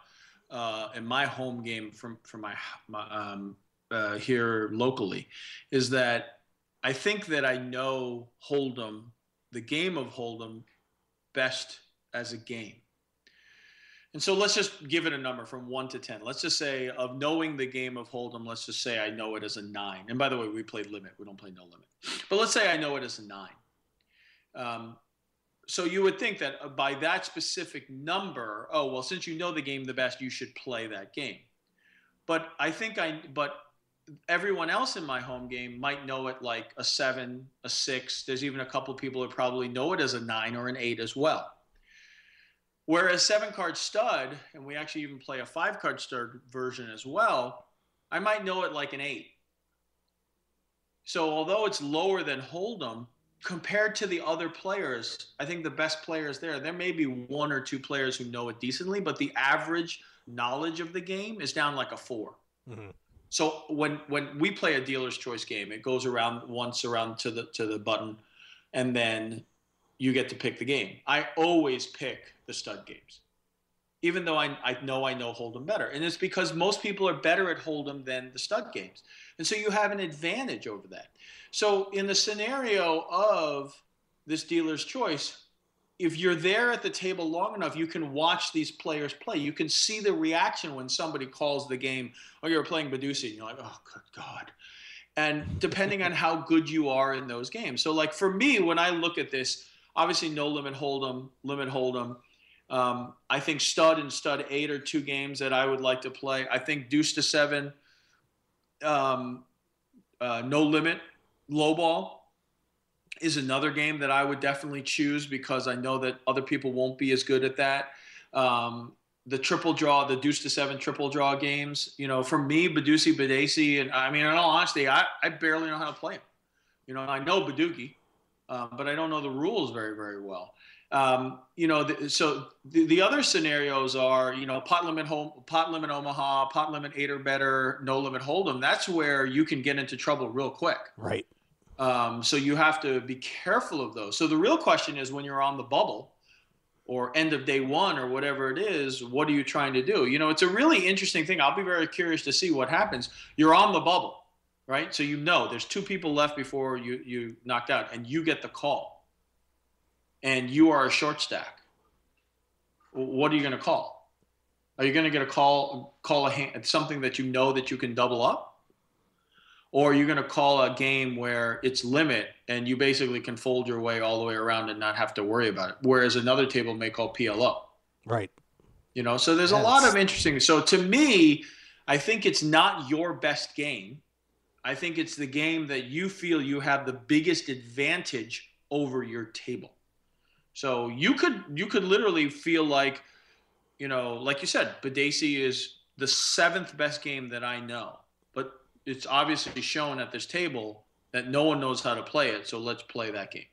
in my home game from my here locally, is that I think that I know Hold'em, the game of Hold'em, best as a game. And so let's just give it a number from 1 to 10. Let's just say, of knowing the game of Hold'em, let's just say I know it as a 9. And by the way, we play limit. We don't play no limit. But let's say I know it as a 9. So you would think that by that specific number, oh, well, since you know the game the best, you should play that game. But but everyone else in my home game might know it like a 7, a 6. There's even a couple of people that probably know it as a 9 or an 8 as well. Whereas 7-card stud, and we actually even play a 5-card stud version as well, I might know it like an 8. So although it's lower than Hold'em, compared to the other players, I think the best players there may be 1 or 2 players who know it decently, but the average knowledge of the game is down like a 4. Mm-hmm. So when we play a dealer's choice game, it goes once around to the button, and then you get to pick the game. I always pick the stud games, even though I know Hold'em better. And it's because most people are better at Hold'em than the stud games. And so you have an advantage over that. So in the scenario of this dealer's choice, if you're there at the table long enough, you can watch these players play. You can see the reaction when somebody calls the game, or you're playing Badoogie, and you're like, oh, good God. And depending on how good you are in those games. So like for me, when I look at this, obviously no limit Hold'em, limit Hold'em. I think stud and stud 8 are 2 games that I would like to play. I think deuce to 7, no limit, low ball is another game that I would definitely choose because I know that other people won't be as good at that. The triple draw, the deuce to 7 triple draw games, for me, Badesi, and I mean, in all honesty, I barely know how to play them. I know Badoogie, but I don't know the rules very, very well. So the other scenarios are, pot limit Omaha, pot limit 8 or better, no limit Hold'em. That's where you can get into trouble real quick. Right. So you have to be careful of those. So the real question is, when you're on the bubble or end of day 1 or whatever it is, what are you trying to do? It's a really interesting thing. I'll be very curious to see what happens. You're on the bubble, right? So there's 2 people left before you knocked out, and you get the call. And you are a short stack. What are you going to call? Are you going to get a call a hand, something that you know that you can double up? Or are you going to call a game where it's limit and you basically can fold your way all the way around and not have to worry about it? Whereas another table may call PLO. Right. So there's a lot of interesting. So to me, I think it's not your best game. I think it's the game that you feel you have the biggest advantage over your table. So you could literally feel like, like you said, Badesi is the 7th best game that I know, but it's obviously shown at this table that no one knows how to play it. So let's play that game.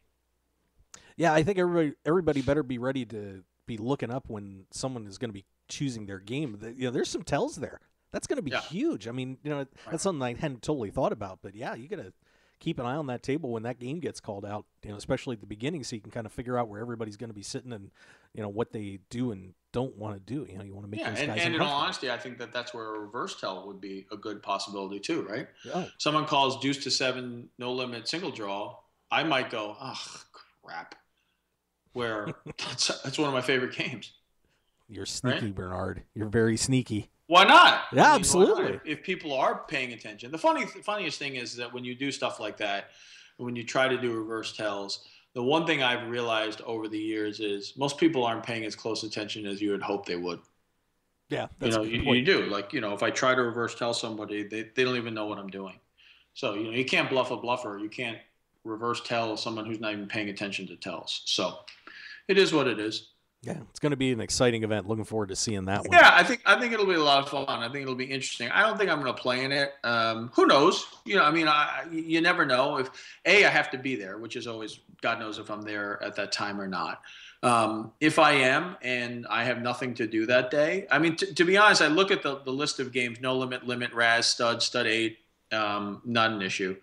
Yeah, I think everybody better be ready to be looking up when someone is going to be choosing their game. There's some tells there. That's going to be huge. I mean, that's something I hadn't totally thought about, but yeah, you got to keep an eye on that table when that game gets called out, especially at the beginning, so you can kind of figure out where everybody's going to be sitting and, what they do and don't want to do. You want to make those guys uncomfortable. And in all honesty, I think that's where a reverse tell would be a good possibility too, right? Yeah. Someone calls deuce to 7, no limit, single draw. I might go, oh, crap. Where that's one of my favorite games. You're sneaky, right? Bernard. You're very sneaky. Why not? Yeah, absolutely. If people are paying attention. The funniest thing is that when you do stuff like that, when you try to do reverse tells, the one thing I've realized over the years is most people aren't paying as close attention as you would hope they would. Yeah, that's you do. Like, if I try to reverse tell somebody, they don't even know what I'm doing. So, you can't bluff a bluffer. You can't reverse tell someone who's not even paying attention to tells. So it is what it is. Yeah, it's going to be an exciting event. Looking forward to seeing that one. Yeah, I think it'll be a lot of fun. I think it'll be interesting. I don't think I'm going to play in it. Who knows? I mean, you never know. If I have to be there, which is always God knows if I'm there at that time or not. If I am and I have nothing to do that day, I mean, to be honest, I look at the list of games: No Limit, Limit, Raz, Stud, Stud 8, not an issue.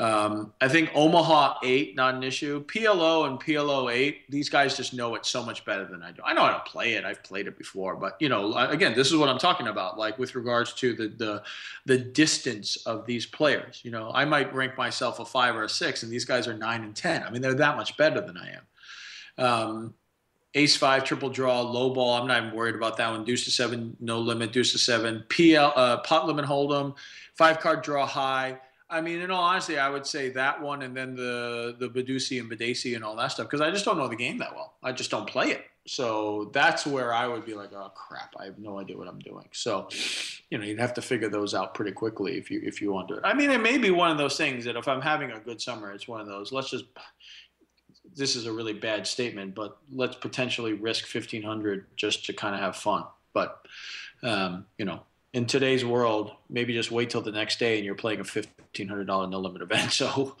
I think Omaha 8, not an issue. PLO and PLO 8, these guys just know it so much better than I do. I know how to play it. I've played it before. But, again, this is what I'm talking about, like with regards to the distance of these players. I might rank myself a 5 or a 6, and these guys are 9 and 10. I mean, they're that much better than I am. Ace 5, triple draw, low ball. I'm not even worried about that one. Deuce to 7, no limit. Deuce to 7. Pot limit hold'em. 5-card draw high. I mean, in all honesty, I would say that one and then the Badusi and Badesi and all that stuff, because I just don't know the game that well. I just don't play it. So that's where I would be like, oh, crap, I have no idea what I'm doing. So, you'd have to figure those out pretty quickly if you want to do it. I mean, it may be one of those things that if I'm having a good summer, it's one of those, this is a really bad statement, but let's potentially risk $1,500 just to kind of have fun. But, in today's world, maybe just wait till the next day and you're playing a $1,500 no limit event. So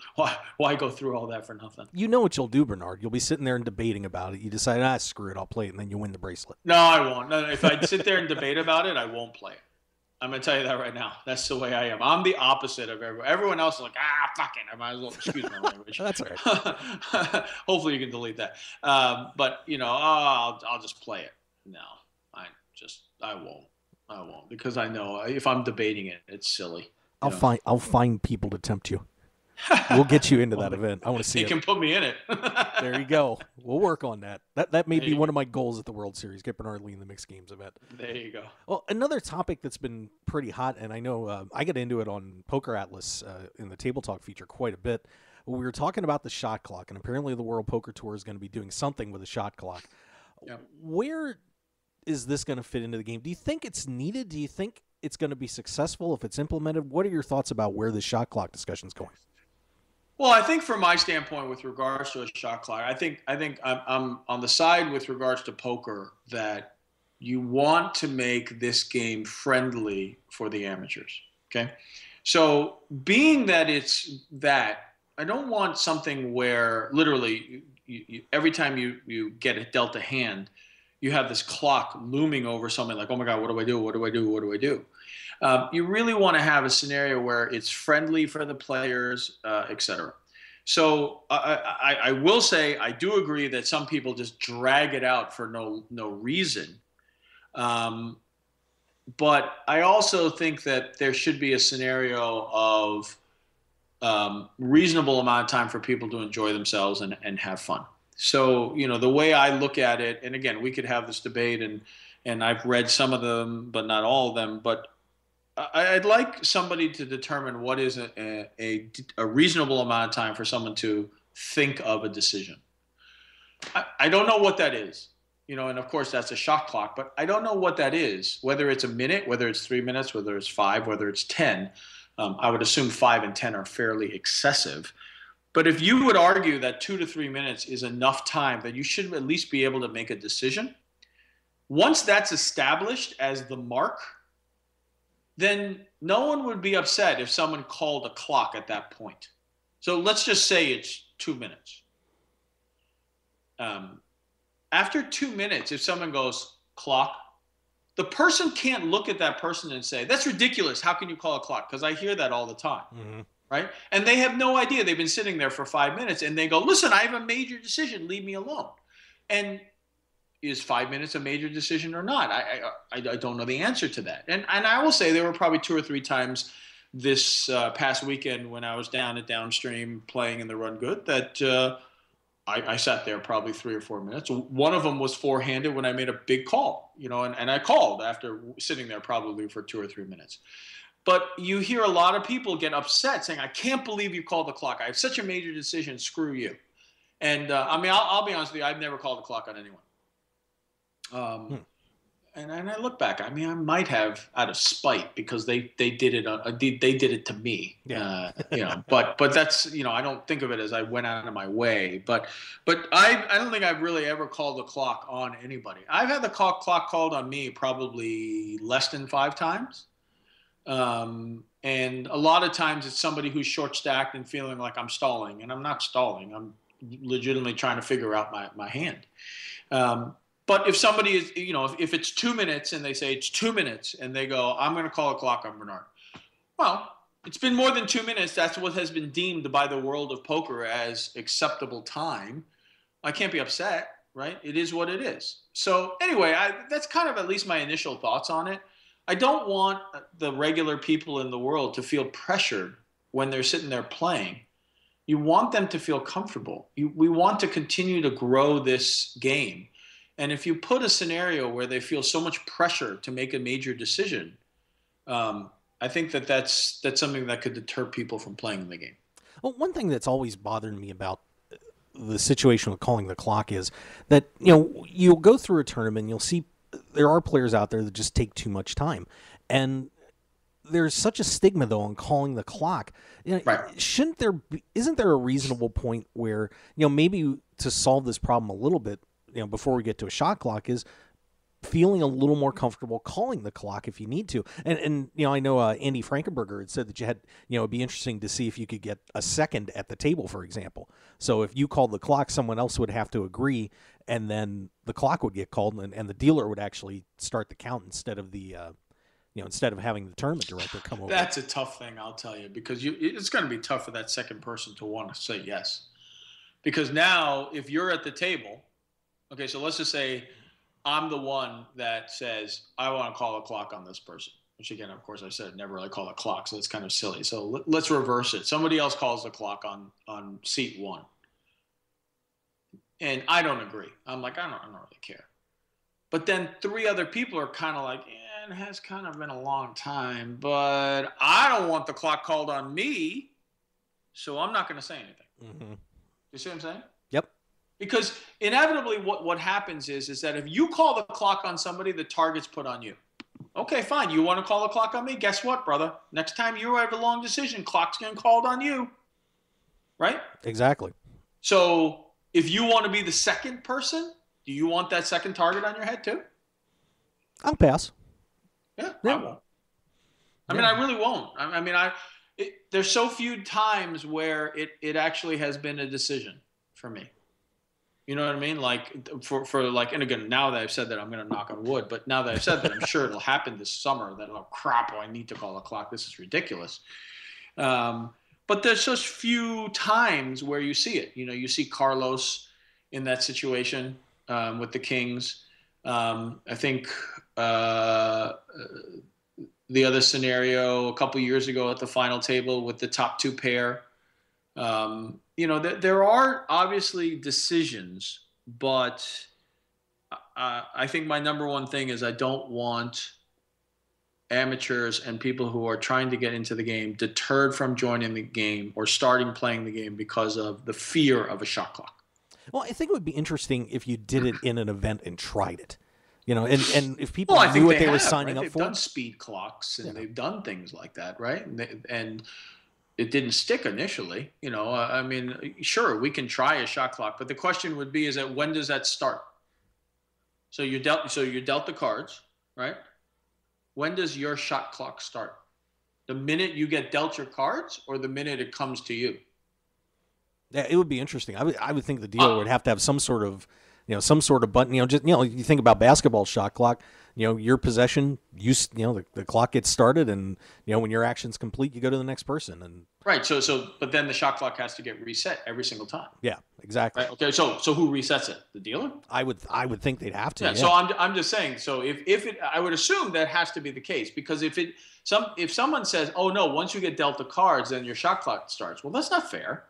why go through all that for nothing? You know what you'll do, Bernard. You'll be sitting there and debating about it. You decide, screw it, I'll play it, and then you win the bracelet. No, I won't. No, if I sit there and debate about it, I won't play it. I'm going to tell you that right now. That's the way I am. I'm the opposite of everyone. Everyone else is like, fuck it. I might as well, excuse my language. That's all right. Hopefully you can delete that. But, I'll just play it. No, I won't. I won't, because I know if I'm debating it, it's silly. I'll find people to tempt you. We'll get you into that event. I want to see it. You can put me in it. There you go. We'll work on that. That may be one of my goals at the World Series. Get Bernard Lee in the mixed games event. There you go. Well, another topic that's been pretty hot, and I know I get into it on Poker Atlas in the Table Talk feature quite a bit. We were talking about the shot clock, and apparently the World Poker Tour is going to be doing something with a shot clock. Yep. Where is this going to fit into the game? Do you think it's needed? Do you think it's going to be successful if it's implemented? What are your thoughts about where the shot clock discussion is going? Well, I think from my standpoint with regards to a shot clock, I think I'm on the side with regards to poker that you want to make this game friendly for the amateurs. Okay. So being that it's that, I don't want something where literally every time you get dealt a hand, you have this clock looming over something like, oh my God, what do I do? What do I do? What do I do? You really want to have a scenario where it's friendly for the players, et cetera. So I will say, I do agree that some people just drag it out for no reason. But I also think that there should be a scenario of reasonable amount of time for people to enjoy themselves and have fun. So, the way I look at it, and again, we could have this debate, and I've read some of them, but not all of them, but I'd like somebody to determine what is a reasonable amount of time for someone to think of a decision. I don't know what that is, and of course that's a shot clock, but I don't know what that is, whether it's a minute, whether it's 3 minutes, whether it's 5, whether it's 10. I would assume 5 and 10 are fairly excessive. But if you would argue that 2 to 3 minutes is enough time that you should at least be able to make a decision, once that's established as the mark, then no one would be upset if someone called a clock at that point. So let's just say it's 2 minutes. After 2 minutes, if someone goes, clock, the person can't look at that person and say, that's ridiculous. How can you call a clock? Because I hear that all the time. Mm-hmm. Right? And they have no idea. They've been sitting there for 5 minutes and they go, listen, I have a major decision. Leave me alone. And is 5 minutes a major decision or not? I don't know the answer to that. And I will say there were probably 2 or 3 times this past weekend when I was down at Downstream playing in the Run Good that I sat there probably 3 or 4 minutes. One of them was four-handed when I made a big call, and I called after sitting there probably for 2 or 3 minutes. But you hear a lot of people get upset saying, I can't believe you called the clock. I have such a major decision. Screw you. And I'll be honest with you. I've never called the clock on anyone. And I look back. I mean, I might have out of spite because they did it. They did it to me. Yeah. But that's I don't think of it as I went out of my way. But I don't think I've really ever called the clock on anybody. I've had the clock called on me probably less than 5 times. And a lot of times it's somebody who's short stacked and feeling like I'm stalling, and I'm not stalling. I'm legitimately trying to figure out my hand. But if somebody is, if it's 2 minutes and they say it's 2 minutes and they go, I'm going to call a clock on Bernard. Well, it's been more than 2 minutes. That's what has been deemed by the world of poker as acceptable time. I can't be upset, right? It is what it is. So anyway, that's kind of at least my initial thoughts on it. I don't want the regular people in the world to feel pressured when they're sitting there playing. You want them to feel comfortable. We want to continue to grow this game. And if you put a scenario where they feel so much pressure to make a major decision, I think that's something that could deter people from playing the game. Well, one thing that's always bothered me about the situation with calling the clock is that, you'll go through a tournament and you'll see there are players out there that just take too much time. And there's such a stigma, though, on calling the clock. Right. Isn't there a reasonable point where, maybe to solve this problem a little bit, before we get to a shot clock, is feeling a little more comfortable calling the clock if you need to. And I know Andy Frankenberger had said that you had, it'd be interesting to see if you could get a second at the table, for example. So if you called the clock, someone else would have to agree, and then the clock would get called, and the dealer would actually start the count instead of the instead of having the tournament director come over. That's a tough thing, I'll tell you, because it's going to be tough for that second person to want to say yes. Because now, if you're at the table, okay, so let's just say I'm the one that says, I want to call a clock on this person. Which, again, of course, I said never really call a clock, so that's kind of silly. So let's reverse it. Somebody else calls the clock on seat 1. And I don't agree. I'm like, I don't really care. But then 3 other people are kind of like, it has kind of been a long time, but I don't want the clock called on me, so I'm not going to say anything. Mm-hmm. You see what I'm saying? Yep. Because inevitably what happens is that if you call the clock on somebody, the target's put on you. Okay, fine. You want to call the clock on me? Guess what, brother? Next time you have a long decision, clock's getting called on you. Right? Exactly. So if you want to be the second person, do you want that second target on your head too? I'll pass. Yeah. I won't. I mean, I really won't. I mean, there's so few times where it actually has been a decision for me. You know what I mean? Like for like, and again, now that I've said that, I'm going to knock on wood, but now that I've said that, I'm sure it'll happen this summer that, oh crap, I need to call a clock. This is ridiculous. But there's just few times where you see it. You see Carlos in that situation with the Kings. I think the other scenario a couple years ago at the final table with the top 2 pair. There are obviously decisions, but I think my number one thing is I don't want amateurs and people who are trying to get into the game deterred from joining the game or starting playing the game because of the fear of a shot clock. Well, I think it would be interesting if you did it in an event and tried it. And if people I knew what they were have, signing right? up They've for. done speed clocks and they've done things like that, right? And it didn't stick initially. I mean, sure, we can try a shot clock, but the question would be: is that when does that start? So you're dealt the cards, right? When does your shot clock start? The minute you get dealt your cards, or the minute it comes to you? Yeah, it would be interesting. I would think the dealer would have to have some sort of button. You think about basketball shot clock. Your possession, the clock gets started, and when your action's complete, you go to the next person. And right. So, but then the shot clock has to get reset every single time. Yeah, exactly. Right? Okay. So who resets it? The dealer? I would think they'd have to. Yeah. So I'm just saying. So I would assume that has to be the case, because if someone says, oh no, once you get dealt the cards, then your shot clock starts. Well, that's not fair,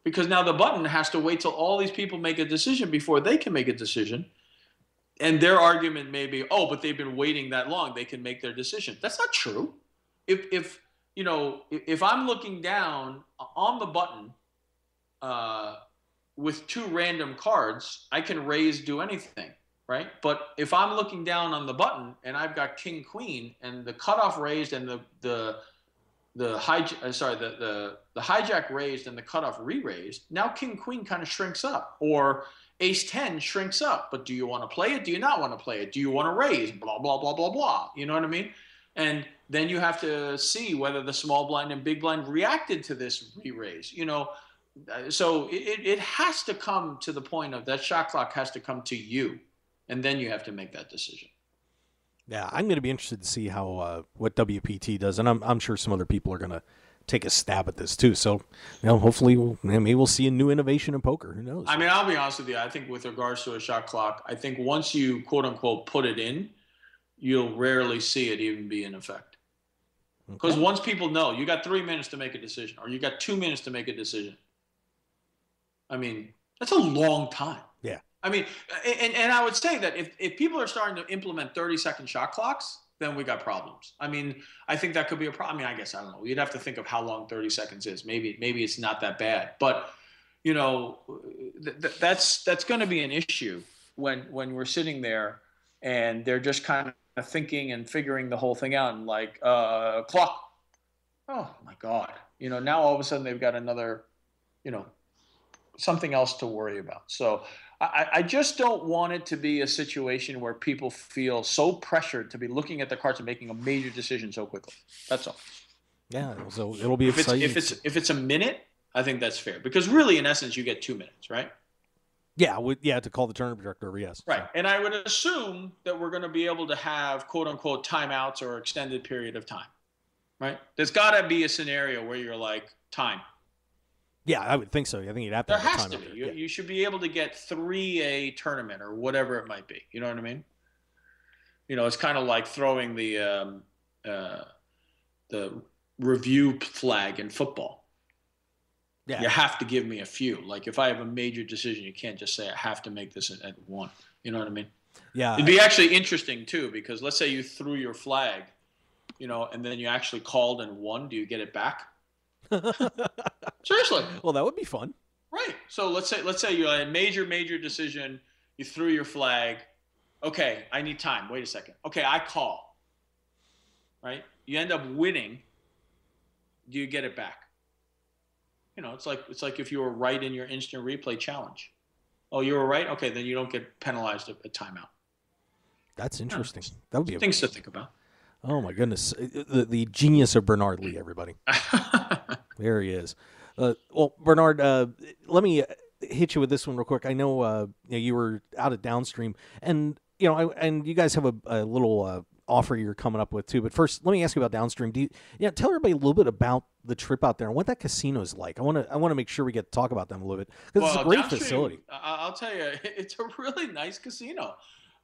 because now the button has to wait till all these people make a decision before they can make a decision. And their argument may be, oh, but they've been waiting that long, they can make their decision. That's not true. If I'm looking down on the button with 2 random cards, I can raise, do anything, right? But if I'm looking down on the button and I've got king queen and the cutoff raised and the hijack raised and the cutoff re-raised, now king queen kind of shrinks up, or ace 10 shrinks up. But do you want to play it? Do you not want to play it? Do you want to raise? Blah blah blah blah blah. You know what I mean? And then you have to see whether the small blind and big blind reacted to this re-raise. So it has to come to the point of that shot clock has to come to you, and then you have to make that decision. Yeah, I'm going to be interested to see how what WPT does, and I'm sure some other people are going to take a stab at this too. So, hopefully, maybe we'll see a new innovation in poker. Who knows? I mean, I'll be honest with you. I think with regards to a shot clock, I think once you quote unquote put it in, you'll rarely see it even be in effect. Because once people know you got 3 minutes to make a decision, or you got 2 minutes to make a decision, I mean, that's a long time. Yeah. I mean, and I would say that if people are starting to implement 30-second shot clocks, then we got problems. I mean, I think that could be a problem. I mean, I guess, I don't know. You'd have to think of how long 30 seconds is. Maybe it's not that bad. But, that's going to be an issue when we're sitting there and they're just kind of thinking and figuring the whole thing out and like, clock. Oh, my God. Now all of a sudden they've got another, something else to worry about. So I just don't want it to be a situation where people feel so pressured to be looking at the cards and making a major decision so quickly. That's all. Yeah, so it'll be exciting. If it's a minute, I think that's fair, because really, in essence, you get 2 minutes, right? Yeah, to call the tournament director, yes. Right, and I would assume that we're going to be able to have quote unquote timeouts or extended period of time, right? There's got to be a scenario where you're like time. Yeah, I would think so. I think you'd have to. There has to be. You should be able to get 3 tournament or whatever it might be. You know what I mean? It's kind of like throwing the review flag in football. Yeah. You have to give me a few. Like if I have a major decision, you can't just say I have to make this at 1. You know what I mean? Yeah. It'd be actually interesting too, because let's say you threw your flag, and then you actually called and won. Do you get it back? Seriously. Well, that would be fun. Right. So let's say you had a major decision. You threw your flag. Okay, I need time. Wait a second. Okay, I call. Right. You end up winning. Do you get it back? It's like if you were right in your instant replay challenge. Oh, you were right. Okay, then you don't get penalized a timeout. That's interesting. That would be things to think about. Oh my goodness, the genius of Bernard Lee, everybody. There he is. Well, Bernard, let me hit you with this one real quick. I know you were out at Downstream, and and you guys have a little offer you're coming up with too. But first, let me ask you about Downstream. Tell everybody a little bit about the trip out there and what that casino is like. I want to make sure we get to talk about them a little bit, because it's a great facility. I'll tell you, it's a really nice casino.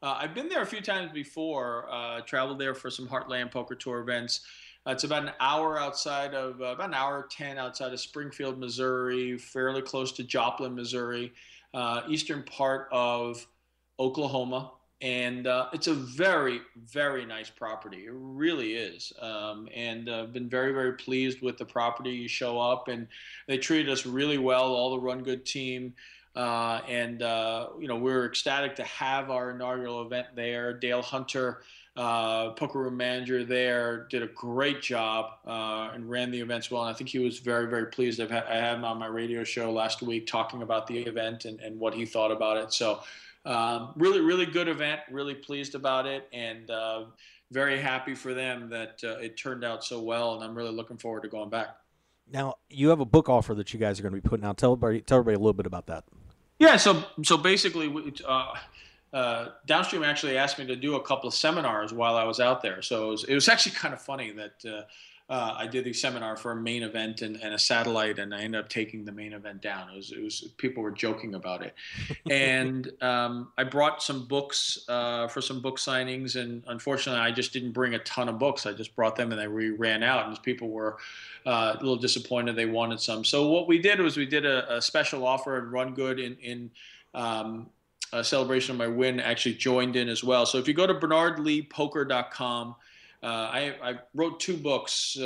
I've been there a few times before. Traveled there for some Heartland Poker Tour events. It's about an hour outside of about an hour 10 outside of Springfield, Missouri, fairly close to Joplin, Missouri, eastern part of Oklahoma. And it's a very, very nice property. It really is. And I've been very, very pleased with the property. You show up and they treated us really well, all the Run Good team. We're ecstatic to have our inaugural event there. Dale Hunter, poker room manager there, did a great job and ran the events well. And I think he was very, very pleased. I had him on my radio show last week talking about the event and what he thought about it. So really, really good event, really pleased about it, and very happy for them that it turned out so well. And I'm really looking forward to going back. Now, you have a book offer that you guys are going to be putting out. Tell everybody a little bit about that. Yeah, so basically, Downstream actually asked me to do a couple of seminars while I was out there. So it was actually kind of funny that I did the seminar for a main event and a satellite, and I ended up taking the main event down. It was people were joking about it, and I brought some books for some book signings, and unfortunately, I just didn't bring a ton of books. I just brought them, and they ran out, and people were a little disappointed. They wanted some. So what we did was we did a special offer, and Run Good in a celebration of my win actually joined in as well. So if you go to bernardleepoker.com, I wrote 2 books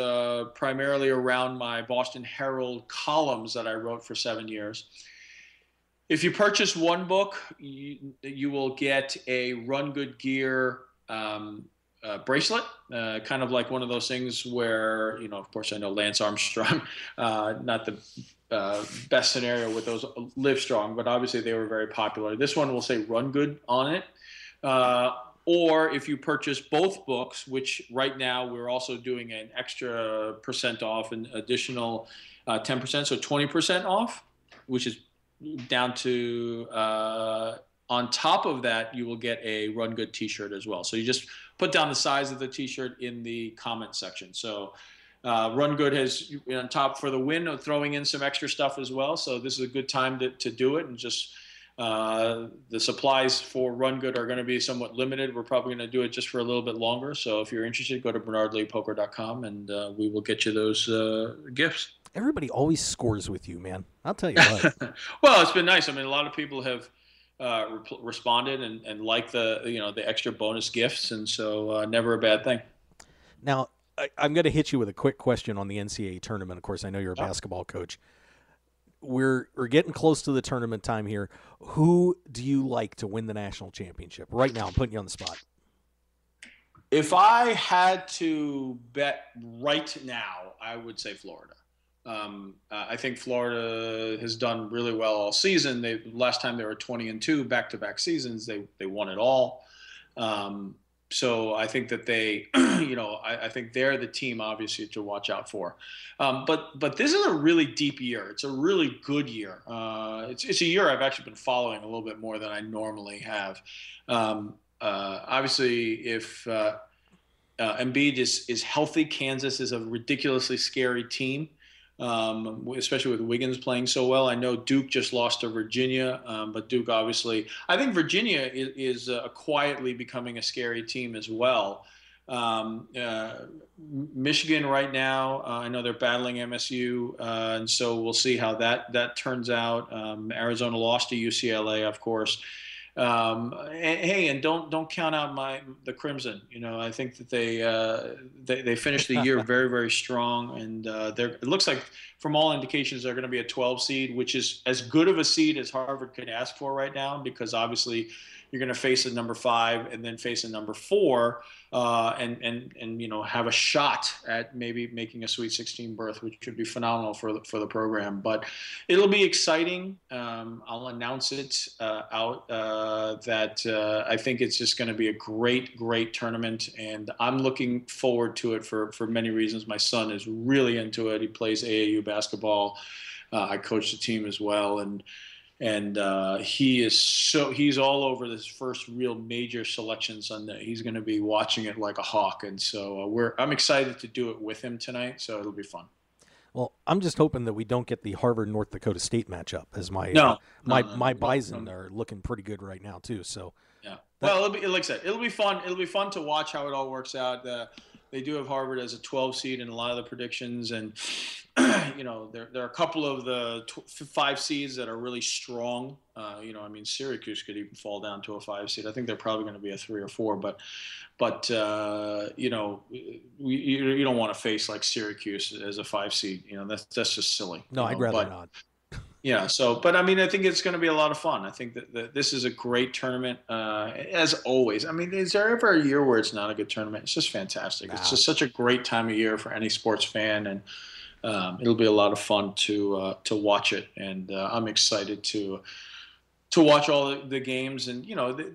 primarily around my Boston Herald columns that I wrote for 7 years. If you purchase one book, you will get a Run Good Gear bracelet, kind of like one of those things where, of course, I know Lance Armstrong, not the best scenario with those Live Strong, but obviously they were very popular. This one will say Run Good on it. Or if you purchase both books, which right now we're also doing an extra % off, an additional 10%, so 20% off, which is down to on top of that, you will get a Run Good t-shirt as well. So you just put down the size of the t-shirt in the comment section. So Run Good has on top for the win, throwing in some extra stuff as well. So this is a good time to do it. And just the supplies for Run Good are going to be somewhat limited. We're probably going to do it just for a little bit longer. So if you're interested, go to bernardleepoker.com and we will get you those gifts. Everybody always scores with you, man. I'll tell you what. Well, it's been nice. I mean, a lot of people have responded and like the extra bonus gifts, and so never a bad thing. Now, I'm going to hit you with a quick question on the NCAA tournament. Of course, I know you're a basketball coach. We're getting close to the tournament time here. Who do you like to win the national championship? Right now, I'm putting you on the spot. If I had to bet right now, I would say Florida. I think Florida has done really well all season. Last time they were 20-2, back-to-back seasons. They won it all. So I think that they, I think they're the team obviously to watch out for. But this is a really deep year. It's a really good year. It's a year I've actually been following a little bit more than I normally have. Obviously, if Embiid is healthy, Kansas is a ridiculously scary team. Especially with Wiggins playing so well. I know Duke just lost to Virginia, but Duke obviously, I think Virginia is quietly becoming a scary team as well. Michigan right now, I know they're battling MSU, and so we'll see how that turns out. Arizona lost to UCLA, of course. And don't count out the Crimson. I think that they finished the year very, very strong, and it looks like from all indications they're going to be a 12 seed, which is as good of a seed as Harvard could ask for right now, because obviously you're going to face a number 5 and then face a number 4, and have a shot at maybe making a Sweet 16 berth, which would be phenomenal for the program. But it'll be exciting. I'll announce it out that I think it's just going to be a great tournament, and I'm looking forward to it for many reasons. My son is really into it. He plays AAU basketball. I coach the team as well, and he's all over this first real major selection Sunday. He's going to be watching it like a hawk, and so I'm excited to do it with him tonight. So it'll be fun. Well, I'm just hoping that we don't get the Harvard North Dakota State matchup, as my Bison are looking pretty good right now too. So yeah, well, it'll be, like I said, it'll be fun. It'll be fun to watch how it all works out. They do have Harvard as a 12 seed in a lot of the predictions, and there are a couple of the 5 seeds that are really strong. Syracuse could even fall down to a 5 seed. I think they're probably going to be a 3 or 4, but you don't want to face like Syracuse as a 5 seed. That's just silly. No, I'd rather not. Yeah. So, but I think it's going to be a lot of fun. I think that this is a great tournament, as always. Is there ever a year where it's not a good tournament? It's just fantastic. Nah. It's just such a great time of year for any sports fan, and it'll be a lot of fun to watch it. And I'm excited to watch all the games. And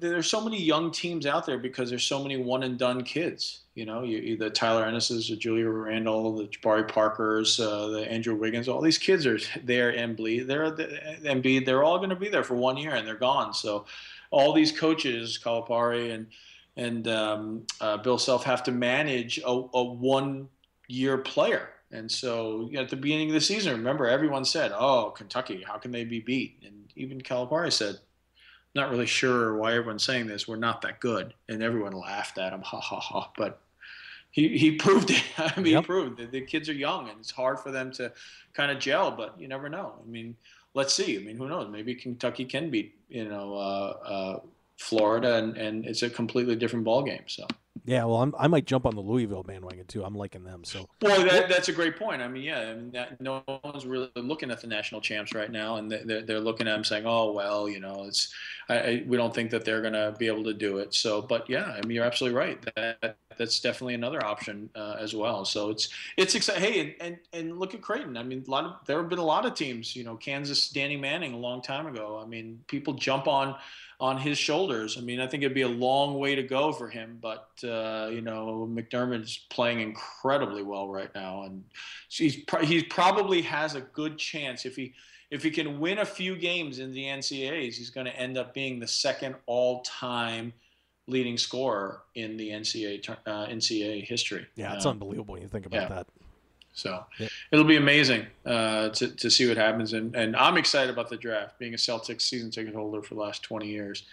there's so many young teams out there because there's so many one and done kids. The Tyler Ennis's, the Julia Randall, the Jabari Parkers, the Andrew Wiggins, all these kids are there. Embiid, they're all going to be there for 1 year and they're gone. So all these coaches, Calipari and Bill Self, have to manage a 1 year player. And so at the beginning of the season, remember, everyone said, "Oh, Kentucky, how can they be beat?" And even Calipari said, "Not really sure why everyone's saying this. We're not that good." And everyone laughed at him, ha ha ha. But he proved it. He proved that the kids are young and it's hard for them to kind of gel. But you never know. Let's see. Who knows? Maybe Kentucky can beat Florida, and it's a completely different ball game. So Yeah, well, I might jump on the Louisville bandwagon too. I'm liking them. So, well, that's a great point. I mean, yeah, I mean, no one's really looking at the national champs right now, and they're looking at them saying, "Oh, well, it's we don't think that they're going to be able to do it." So, but yeah, I mean, you're absolutely right. That's definitely another option as well. So it's exciting. Hey, and look at Creighton. I mean, there have been a lot of teams. Kansas, Danny Manning a long time ago. I mean, people jump on his shoulders. I mean, I think it'd be a long way to go for him, but McDermott is playing incredibly well right now, and he probably has a good chance if he can win a few games in the NCAAs, he's going to end up being the second all-time leading scorer in the NCAA history. Yeah, it's unbelievable when you think about that. So it'll be amazing to see what happens. And I'm excited about the draft. Being a Celtics season ticket holder for the last 20 years,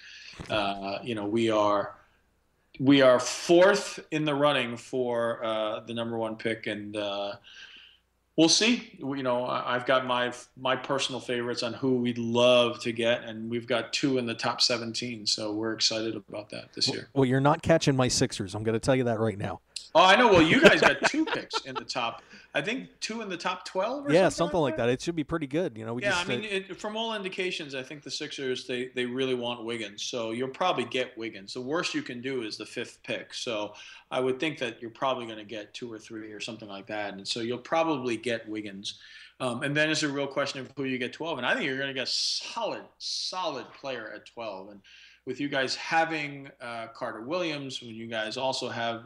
we are fourth in the running for the number one pick, and we'll see. I've got my personal favorites on who we'd love to get, and we've got 2 in the top 17. So we're excited about that this year. Well, you're not catching my Sixers. I'm going to tell you that right now. Oh, I know. Well, you guys got 2 picks in the top. I think 2 in the top 12 or something like that. It should be pretty good. From all indications, I think the Sixers, they really want Wiggins. So you'll probably get Wiggins. The worst you can do is the 5th pick. So I would think that you're probably going to get 2 or 3 or something like that. And so you'll probably get Wiggins. And then it's a real question of who you get 12. And I think you're going to get a solid player at 12. And with you guys having Carter Williams, when you guys also have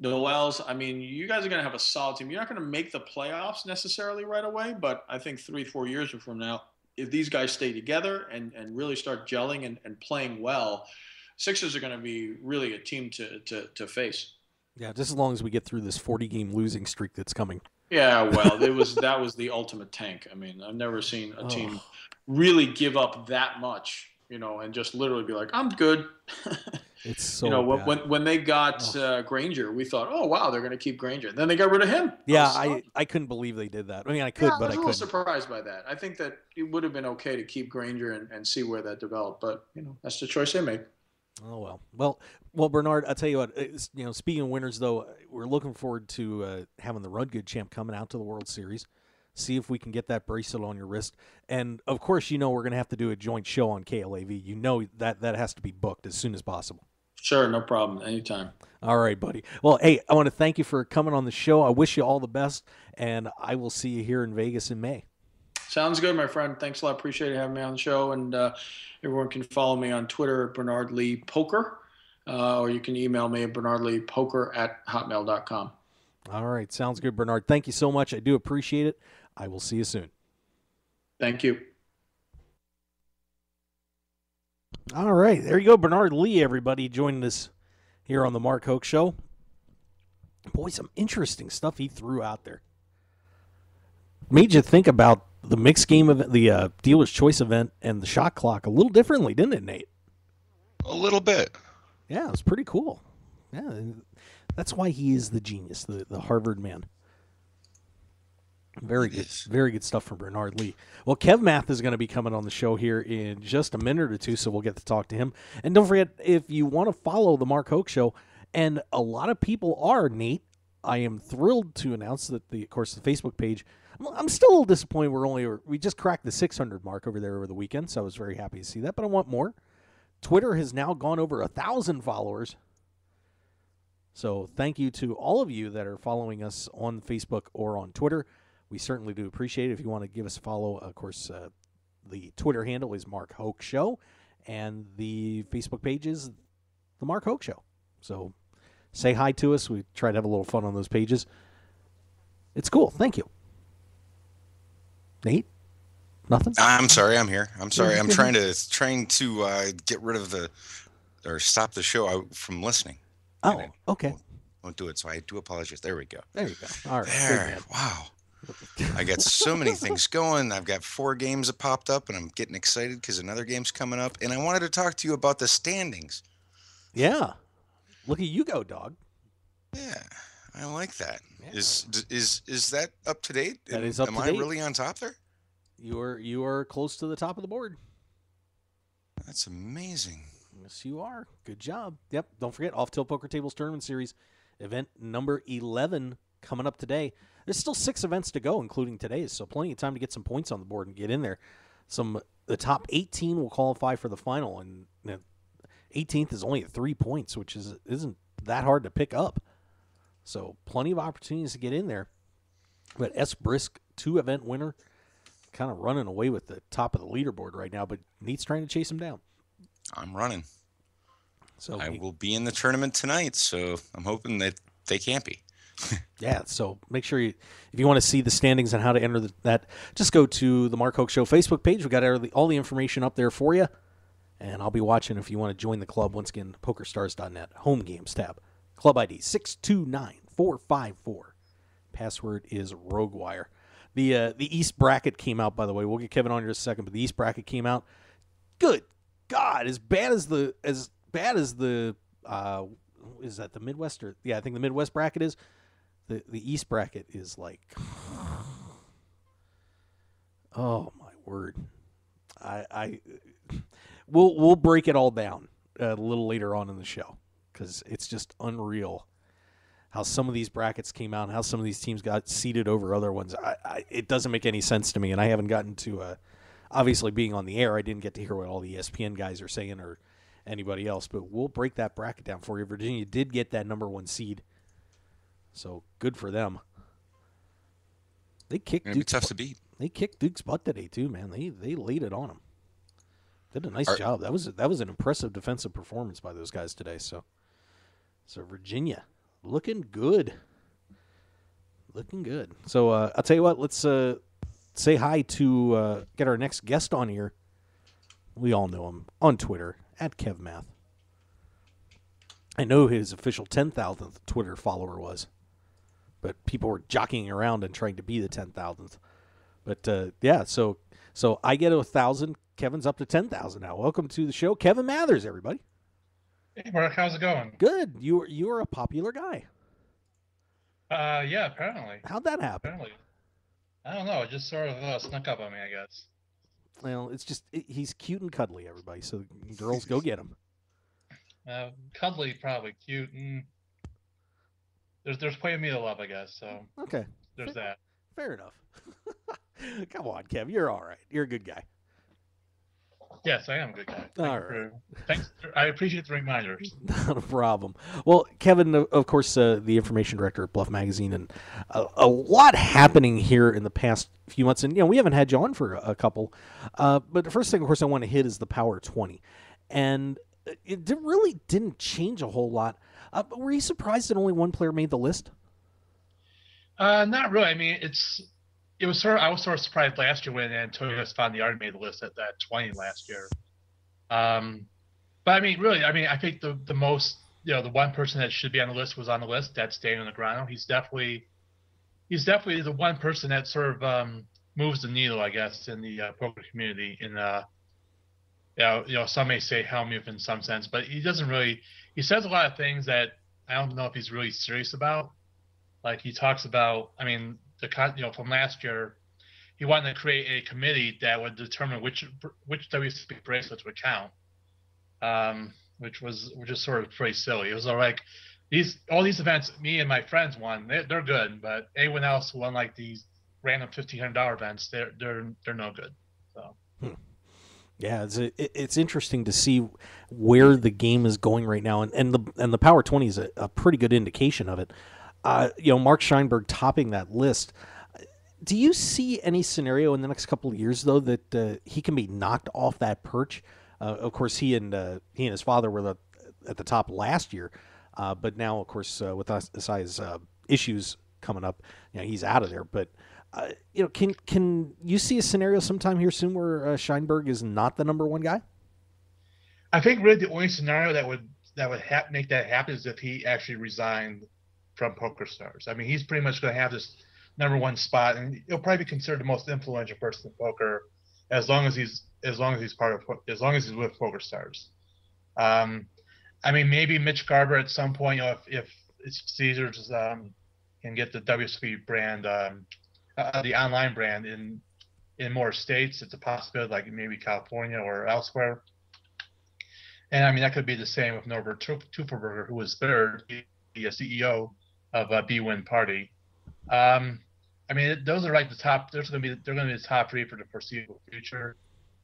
Noel's, I mean, you guys are going to have a solid team. You're not going to make the playoffs necessarily right away, but I think 3-4 years from now, if these guys stay together and really start gelling and playing well, Sixers are going to be really a team to face. Yeah, just as long as we get through this 40-game losing streak that's coming. Yeah, well, that was the ultimate tank. I mean, I've never seen a team really give up that much, and just literally be like, I'm good. It's so bad. When they got Granger, we thought, oh, wow, they're going to keep Granger. Then they got rid of him. Yeah, I couldn't believe they did that. I mean, I could, but I couldn't. I was a little surprised by that. I think that it would have been okay to keep Granger and see where that developed. But, that's the choice they made. Oh, well. Well, Bernard, I'll tell you what, speaking of winners, though, we're looking forward to having the Run Good champ coming out to the World Series. See if we can get that bracelet on your wrist. And, of course, we're going to have to do a joint show on KLAV. That has to be booked as soon as possible. Sure, no problem. Anytime. All right, buddy. Well, hey, I want to thank you for coming on the show. I wish you all the best, and I will see you here in Vegas in May. Sounds good, my friend. Thanks a lot. Appreciate having me on the show. And everyone can follow me on Twitter at Bernard Lee Poker, or you can email me at bernardleepoker@hotmail.com. All right. Sounds good, Bernard. Thank you so much. I do appreciate it. I will see you soon. Thank you. All right. There you go. Bernard Lee, everybody, joining us here on the Mark Hoke Show. Boy, some interesting stuff he threw out there. Made you think about the mixed game event, the dealer's choice event, and the shot clock a little differently, didn't it, Nate? A little bit. Yeah, it was pretty cool. Yeah, that's why he is the genius, the Harvard man. Very good stuff from Bernard Lee. Well, Kev Math is going to be coming on the show here in just a minute or two, so we'll get to talk to him. And don't forget, if you want to follow the Mark Hoke Show, and a lot of people are, Nate, I am thrilled to announce that, of course, the Facebook page, I'm still a little disappointed we just cracked the 600 mark over there over the weekend, so I was very happy to see that, but I want more. Twitter has now gone over 1,000 followers. So thank you to all of you that are following us on Facebook or on Twitter. We certainly do appreciate it. If you want to give us a follow, of course, the Twitter handle is Mark Hoke Show, and the Facebook page is the Mark Hoke Show. So say hi to us. We try to have a little fun on those pages. It's cool. Thank you. Nate? Nothing? I'm sorry. I'm here. I'm sorry. I'm trying to get rid of or stop the show from listening. Oh, okay. Won't do it. So I do apologize. There we go. There you go. All right. There. Wow. I got so many things going. I've got 4 games that popped up, and I'm getting excited because another game's coming up. And I wanted to talk to you about the standings. Yeah. Look at you go, dog. Yeah. I like that. Yeah. Is that up to date? That is up to date. Am I really on top there? You are close to the top of the board. That's amazing. Yes, you are. Good job. Yep. Don't forget, Off Tilt Poker Tables Tournament Series, event number 11 coming up today. There's still 6 events to go, including today's, so plenty of time to get some points on the board and get in there. The top 18 will qualify for the final, and 18th is only at 3 points, which isn't that hard to pick up. So plenty of opportunities to get in there. But S. Brisk, 2-event winner, kind of running away with the top of the leaderboard right now, but Nate's trying to chase him down. I'm running. So I will be in the tournament tonight, so I'm hoping that they can't be. Yeah, so make sure if you want to see the standings and how to enter that, just go to the Mark Hoke Show Facebook page. We've got all the information up there for you, and I'll be watching if you want to join the club. Once again, PokerStars.net, Home Games tab. Club ID 629454. Password is Roguewire. The East bracket came out, by the way. We'll get Kevin on here in a second, but the East bracket came out. Good God, as bad as the is that the Midwest or I think the Midwest bracket is. The East bracket is like, oh my word! We'll break it all down a little later on in the show because it's just unreal how some of these brackets came out and how some of these teams got seeded over other ones. It doesn't make any sense to me, and I haven't gotten to obviously being on the air. I didn't get to hear what all the ESPN guys are saying or anybody else, but we'll break that bracket down for you. Virginia did get that number 1 seed. So good for them. They kicked Duke's tough to beat. They kicked Duke's butt today too, man. They laid it on them. Did a nice job. That was an impressive defensive performance by those guys today. So Virginia looking good. Looking good. So I'll tell you what, let's say hi to get our next guest on here. We all know him on Twitter at KevMath. I know his official 10,000th Twitter follower was. But people were jockeying around and trying to be the 10,000th. But, so I get 1,000. Kevin's up to 10,000 now. Welcome to the show, Kevin Mathers, everybody. Hey, Mark, how's it going? Good. You're a popular guy. Yeah, apparently. How'd that happen? Apparently. I don't know. It just sort of snuck up on me, I guess. Well, it's just he's cute and cuddly, everybody, so girls go get him. Cuddly, probably. Cute. There's plenty of me to love, I guess. So okay, there's that. Fair enough. Come on, Kev, you're all right. You're a good guy. Yes, I am a good guy. All right. Thanks. I appreciate the reminders. Not a problem. Well, Kevin, of course, the information director at Bluff Magazine, and a lot happening here in the past few months. And we haven't had you on for a couple. But the first thing, of course, I want to hit is the Power 20, and it really didn't change a whole lot. But were you surprised that only one player made the list? Not really. I mean, I was sort of surprised last year when Antonio Esfandiari made the list at that 20 last year. But I mean, really, I think the most, the one person that should be on the list was on the list. That's Daniel Negreanu. He's definitely the one person that sort of moves the needle, I guess, in the poker community. Some may say Helmuth in some sense, but he doesn't really. He says a lot of things that I don't know if he's really serious about. Like he talks about, from last year, he wanted to create a committee that would determine which WSOP bracelets would count, which was just sort of pretty silly. It was like all these events me and my friends won. They're good, but anyone else who won like these random $1,500 events, they're no good. So. Yeah, it's interesting to see where the game is going right now, and the Power 20 is a pretty good indication of it. Mark Scheinberg topping that list. Do you see any scenario in the next couple of years though that he can be knocked off that perch? Of course, he and his father were at the top last year, but now, of course, with Asai's issues coming up, he's out of there. But can you see a scenario sometime here soon where Scheinberg is not the number one guy? I think really the only scenario that would make that happen is if he actually resigned from PokerStars. I mean, he's pretty much going to have this number one spot, and he'll probably be considered the most influential person in poker as long as he's with PokerStars. I mean, maybe Mitch Garber at some point, if Caesars can get the WSP brand, the online brand in more states, it's a possibility, like maybe California or elsewhere. And I mean, that could be the same with Norbert Teufelberger, who was third, the CEO of B-Win Party. I mean, those are like the top. They're going to be the top three for the foreseeable future,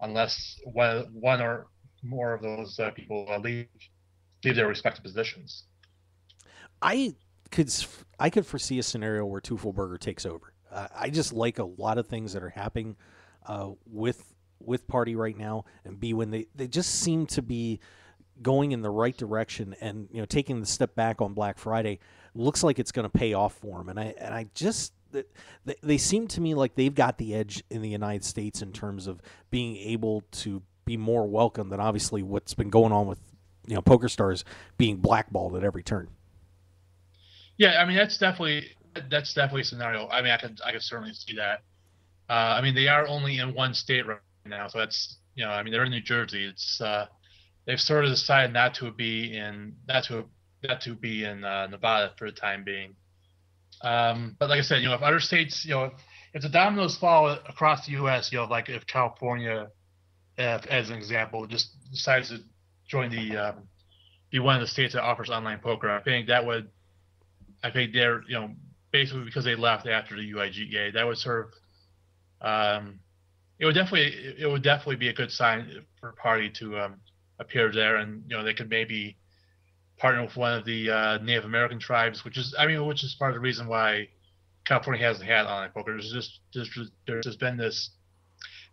unless one or more of those people leave their respective positions. I could foresee a scenario where Teufelberger takes over. I just like a lot of things that are happening with Party right now, and when they just seem to be going in the right direction, and taking the step back on Black Friday looks like it's going to pay off for them. And I just they seem to me like they've got the edge in the United States in terms of being able to be more welcome than obviously what's been going on with Poker Stars being blackballed at every turn. Yeah, I mean that's definitely a scenario. I mean, I could certainly see that. I mean, they are only in one state right now, so that's I mean, they're in New Jersey. It's they've sort of decided not to be in Nevada for the time being. But like I said, if other states, if the dominoes fall across the U.S., like if California, as an example, just decides to join be one of the states that offers online poker, I think they're, basically because they left after the UIGA, that would sort of, it would definitely be a good sign for Party to appear there, and they could maybe partner with one of the Native American tribes, which is part of the reason why California hasn't had online poker. There's just been this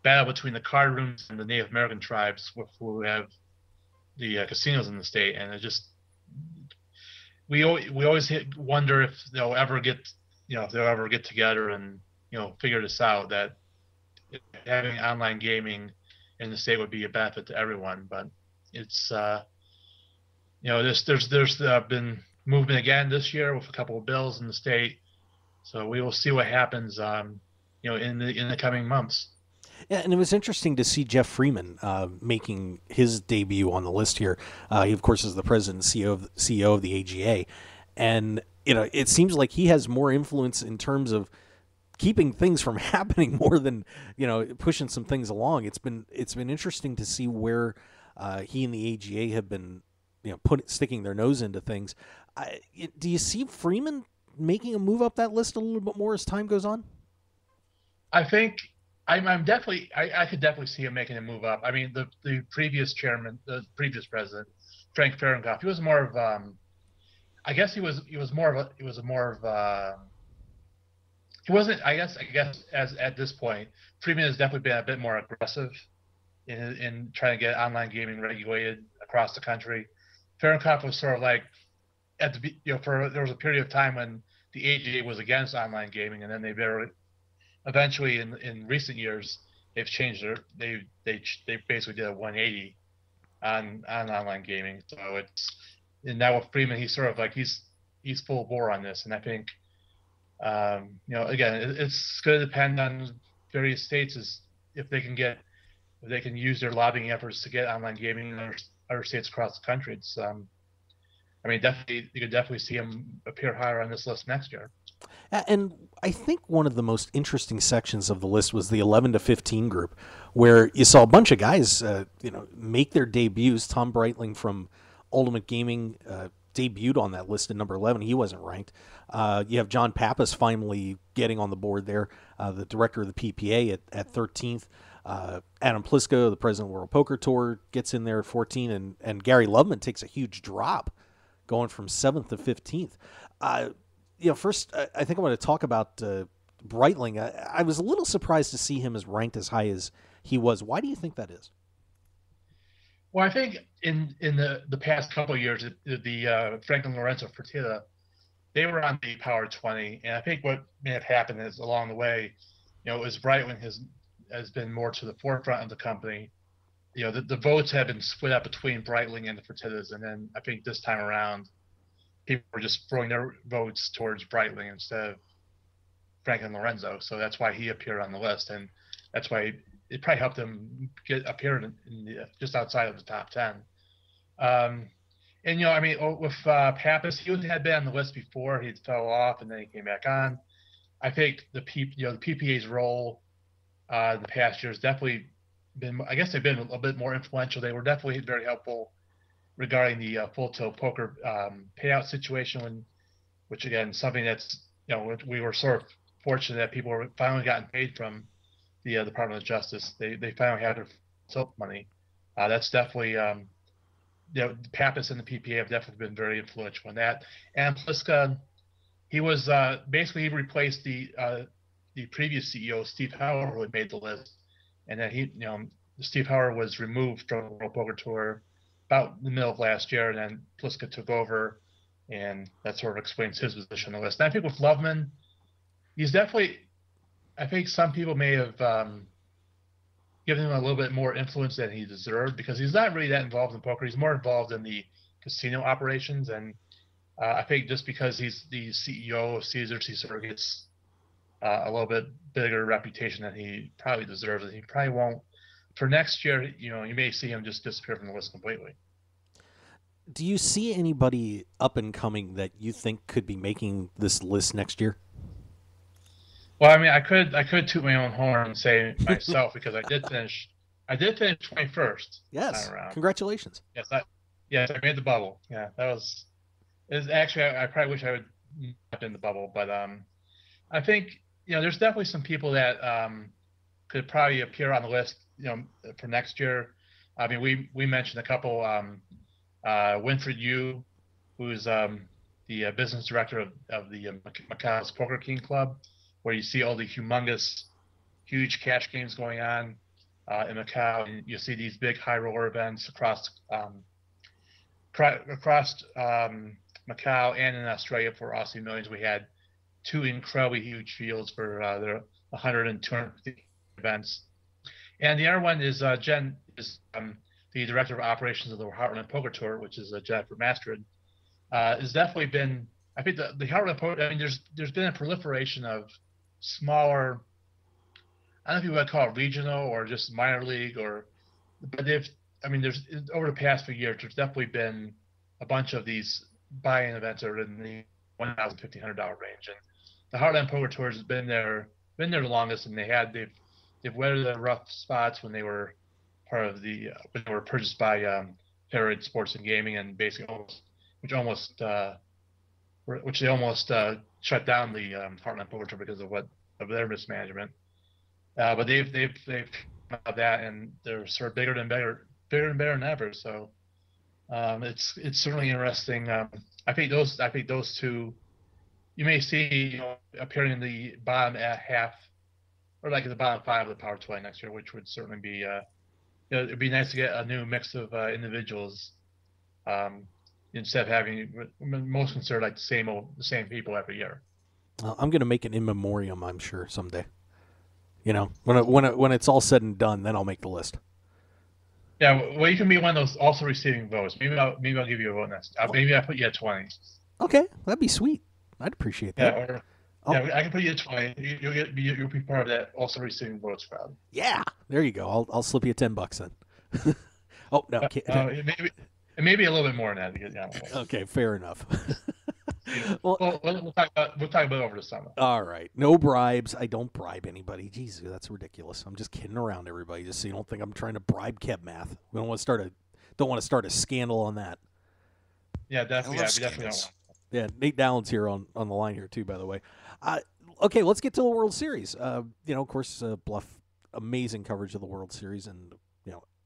battle between the card rooms and the Native American tribes who have the casinos in the state, and it just we always wonder if they'll ever get together and figure this out, that having online gaming in the state would be a benefit to everyone. But it's there's been movement again this year with a couple of bills in the state, so we will see what happens in the coming months. Yeah, and it was interesting to see Jeff Freeman making his debut on the list here. He, of course, is the president and CEO of the AGA, and it seems like he has more influence in terms of keeping things from happening more than pushing some things along. It's been interesting to see where he and the AGA have been sticking their nose into things. Do you see Freeman making a move up that list a little bit more as time goes on? I think I could definitely see him making a move up. I mean, the previous chairman, the previous president, Frank Fahrenkopf, he was more of I guess he wasn't, I guess as at this point, Freeman has definitely been a bit more aggressive in trying to get online gaming regulated across the country. Fahrenkopf was sort of like there was a period of time when the AGA was against online gaming, and then they eventually in recent years they've changed they basically did a 180 on online gaming. So and now with Freeman, he's sort of like he's full bore on this, and I think again it's going to depend on various states as if they can use their lobbying efforts to get online gaming in other states across the country. It's I mean, definitely you could definitely see him appear higher on this list next year. And I think one of the most interesting sections of the list was the 11 to 15 group, where you saw a bunch of guys, make their debuts. Tom Breitling from Ultimate Gaming debuted on that list at number 11. He wasn't ranked. You have John Pappas finally getting on the board there, the director of the PPA at 13th. Adam Plisko, the president of the World Poker Tour, gets in there at 14, and Gary Loveman takes a huge drop, going from 7th to 15th. First, I think I want to talk about Breitling. I was a little surprised to see him as ranked as high as he was. Why do you think that is? Well, I think in the past couple of years, the Franklin Lorenzo Fertitta, they were on the Power 20, and I think what may have happened is along the way, as Breitling has been more to the forefront of the company, the votes have been split up between Breitling and the Fertittas, and then I think this time around, people were just throwing their votes towards Breitling instead of Franklin Lorenzo. So that's why he appeared on the list, and that's why it probably helped him appear in just outside of the top 10. And I mean, with Pappas, he had been on the list before. He fell off, and then he came back on. I think the PPA's role in the past years definitely been. I guess they've been a bit more influential. They were definitely very helpful regarding the full tilt poker payout situation, which again, something that's, we were sort of fortunate that people were finally gotten paid from the Department of Justice. They finally had their tilt money. That's definitely, Pappas and the PPA have definitely been very influential in that. And Pliska, he was basically, he replaced the previous CEO, Steve Howard, who had made the list, and then Steve Howard was removed from the World Poker Tour about the middle of last year, and then Pliska took over, and that sort of explains his position on the list. And I think with Loveman, he's definitely, I think some people may have given him a little bit more influence than he deserved, because he's not really that involved in poker. He's more involved in the casino operations, and I think just because he's the CEO of Caesars, he sort of gets a little bit bigger reputation than he probably deserves, and he probably won't. For next year, you may see him just disappear from the list completely. Do you see anybody up and coming that you think could be making this list next year? Well, I mean, I could toot my own horn and say myself, because I did finish 21st. Yes, congratulations. Yes, I made the bubble. Yeah, actually, I probably wish I would have been in the bubble, but I think there's definitely some people that could probably appear on the list, for next year. I mean, we mentioned a couple. Winfred Yu, who's the business director of the Macau's Poker King Club, where you see all the huge cash games going on in Macau, and you see these big high roller events across Macau and in Australia for Aussie Millions. We had 2 incredibly huge fields for their 100 and 250 events. And the other one is Jen, is the director of operations of the Heartland Poker Tour, which is Jennifer Mastrid. Has definitely been, I think the Heartland Poker, I mean, there's been a proliferation of smaller, I don't know if you would call it regional or just minor league, but there's over the past few years, there's definitely been a bunch of these buy-in events that are in the $1,000, $1,500 range, and the Heartland Poker Tour has been there the longest, and they've weathered the rough spots when they were part of when they were purchased by Federated Sports and Gaming, and basically which they almost shut down the Heartland Poker Tour because of their mismanagement. But they've come out of that, and they're sort of bigger and better than ever. So it's certainly interesting. I think those two you may see appearing in the bottom half, or like in the bottom 5 of the Power 20 next year, which would certainly be it'd be nice to get a new mix of individuals instead of having most considered like the same people every year. I'm going to make an in memoriam, I'm sure, someday. When it's all said and done, then I'll make the list. Yeah, well, you can be one of those also receiving votes. Maybe I'll give you a vote next. Maybe I put you at 20. Okay, that'd be sweet. I'd appreciate that. Yeah, I can put you at 20. You'll be part of that also receiving votes crowd. Yeah, there you go. I'll slip you $10 then. Oh no, maybe a little bit more than that. Okay, fair enough. We'll talk about it over the summer. All right, no bribes. I don't bribe anybody. Jeez, that's ridiculous. I'm just kidding around, everybody. Just so you don't think I'm trying to bribe Kev Math. We don't want to start a scandal on that. Yeah, definitely. Yeah, we definitely don't. Yeah, Nate Dowland's here on the line here too, by the way. Okay, let's get to the World Series. Of course, Bluff, amazing coverage of the World Series, and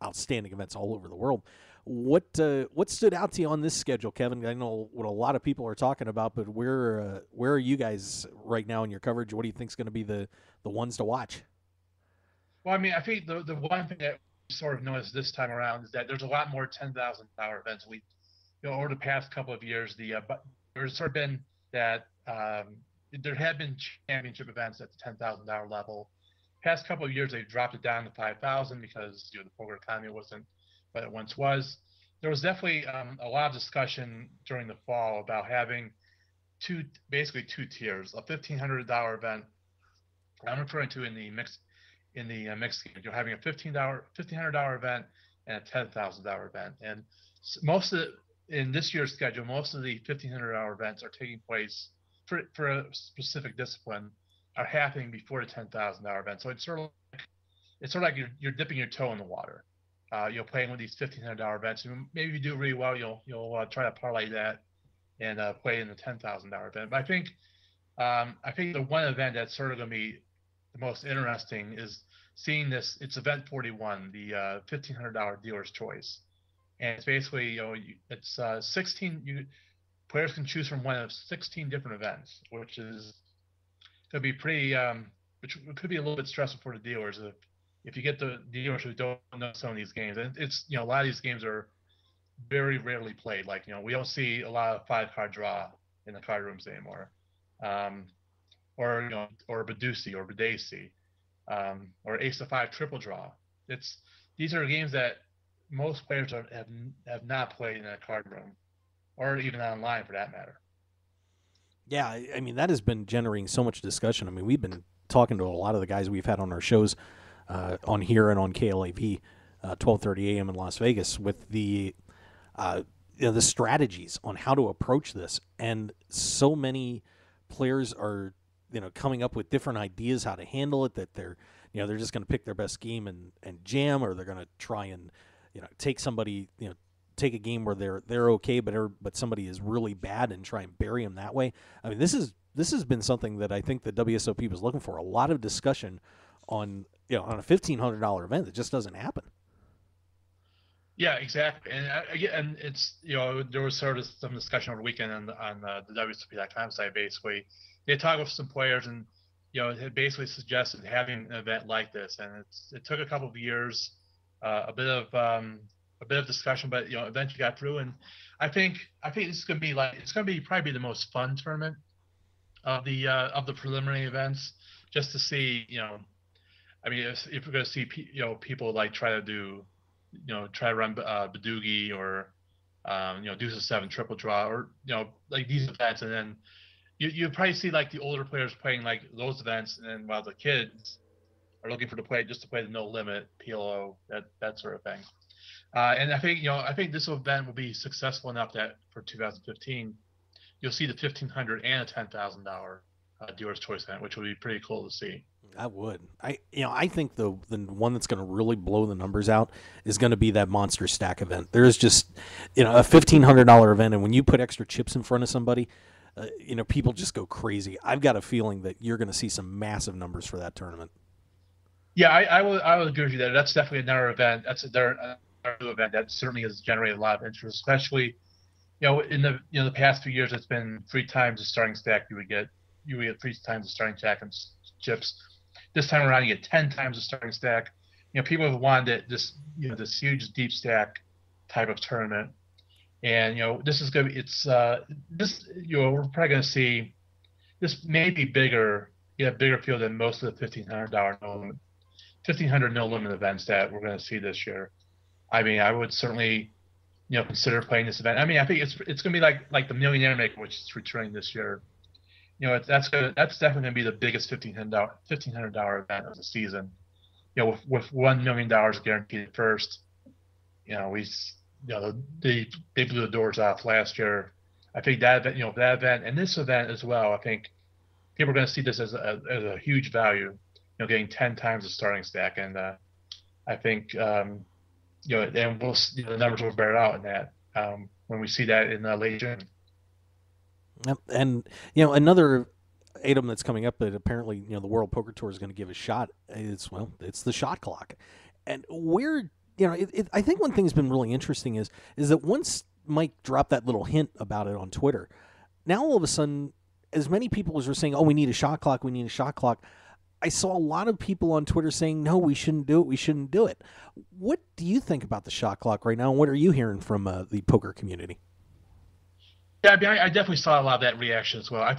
outstanding events all over the world. What stood out to you on this schedule, Kevin? I know what a lot of people are talking about, but where are you guys right now in your coverage? What do you think is going to be the ones to watch? Well, I mean, I think the one thing that we sort of noticed this time around is that there's a lot more $10,000 events. We, over the past couple of years, there's sort of been that there had been championship events at the $10,000 level. Past couple of years, they've dropped it down to $5,000 because the poker economy wasn't what it once was. There was definitely a lot of discussion during the fall about having basically two tiers: a $1,500 event. I'm referring to in the mixed game. You're having a $1,500 event and a $10,000 event, and in this year's schedule, most of the $1,500 events are taking place for a specific discipline, are happening before the $10,000 event. So it's sort of like you're dipping your toe in the water. playing with these $1,500 events. And maybe you do really well, you'll try to parlay that and play in the $10,000 event. But I think the one event that's sort of going to be the most interesting is seeing this. It's event 41, the $1,500 dealer's choice, and it's basically it's 16. Players can choose from one of 16 different events, which is going to be pretty. Which could be a little bit stressful for the dealers if you get the dealers who don't know some of these games. And it's a lot of these games are very rarely played. Like we don't see a lot of 5-card draw in the card rooms anymore. Or Badusi or Badesi, or Ace of 5 triple draw. These are games that most players have not played in a card room, or even online for that matter. Yeah, I mean that has been generating so much discussion. I mean we've been talking to a lot of the guys we've had on our shows, on here and on KLAV, 12:30 a.m. in Las Vegas, with the the strategies on how to approach this, and so many players are coming up with different ideas how to handle it, that they're just going to pick their best game and jam, or they're going to try and take somebody take a game where they're okay but somebody is really bad and try and bury them that way. I mean this has been something that I think the WSOP was looking for, a lot of discussion on on a $1,500 event that just doesn't happen. Yeah, exactly. And it's there was sort of some discussion over the weekend on the WSOP.com site. Basically, they talked with some players, and it basically suggested having an event like this. And it took a couple of years, a bit of discussion, but eventually got through. And I think it's going to be probably the most fun tournament of the preliminary events, just to see I mean if we're going to see people like try to run Badugi or Deuce of 7 triple draw, or like these events, and then you probably see like the older players playing like those events, and then while the kids are looking to play the no limit PLO, that sort of thing. And I think this event will be successful enough that for 2015 you'll see the $1,500 and a $10,000 dealer's choice event, which would be pretty cool to see. I would. I think the one that's going to really blow the numbers out is going to be that monster stack event. There's just a $1,500 event, and when you put extra chips in front of somebody, people just go crazy. I've got a feeling that you're going to see some massive numbers for that tournament. Yeah, I would agree with you there. That's definitely another event. That's another event that certainly has generated a lot of interest, especially in the past few years. It's been 3 times the starting stack you would get 3 times the starting stack and chips. This time around, you get 10 times the starting stack. People have wanted this huge deep stack type of tournament, and this is going to be we're probably going to see this may be bigger field than most of the $1,500 no limit events that we're going to see this year. I mean, I would certainly consider playing this event. I mean, I think it's going to be like the Millionaire Maker, which is returning this year. That's definitely going to be the biggest $1,500 event of the season. With $1 million guaranteed first. They blew the doors off last year. I think that event and this event as well. I think people are going to see this as a huge value. Getting 10 times the starting stack, and I think and the numbers will bear out in that when we see that in late June. Yep. And another item that's coming up that apparently the World Poker Tour is going to give a shot is it's the shot clock. And where I think one thing's been really interesting is that once Mike dropped that little hint about it on Twitter, now all of a sudden as many people as were saying, oh, we need a shot clock, I saw a lot of people on Twitter saying, no, we shouldn't do it. What do you think about the shot clock right now, and what are you hearing from the poker community? Yeah, I mean, I definitely saw a lot of that reaction as well. I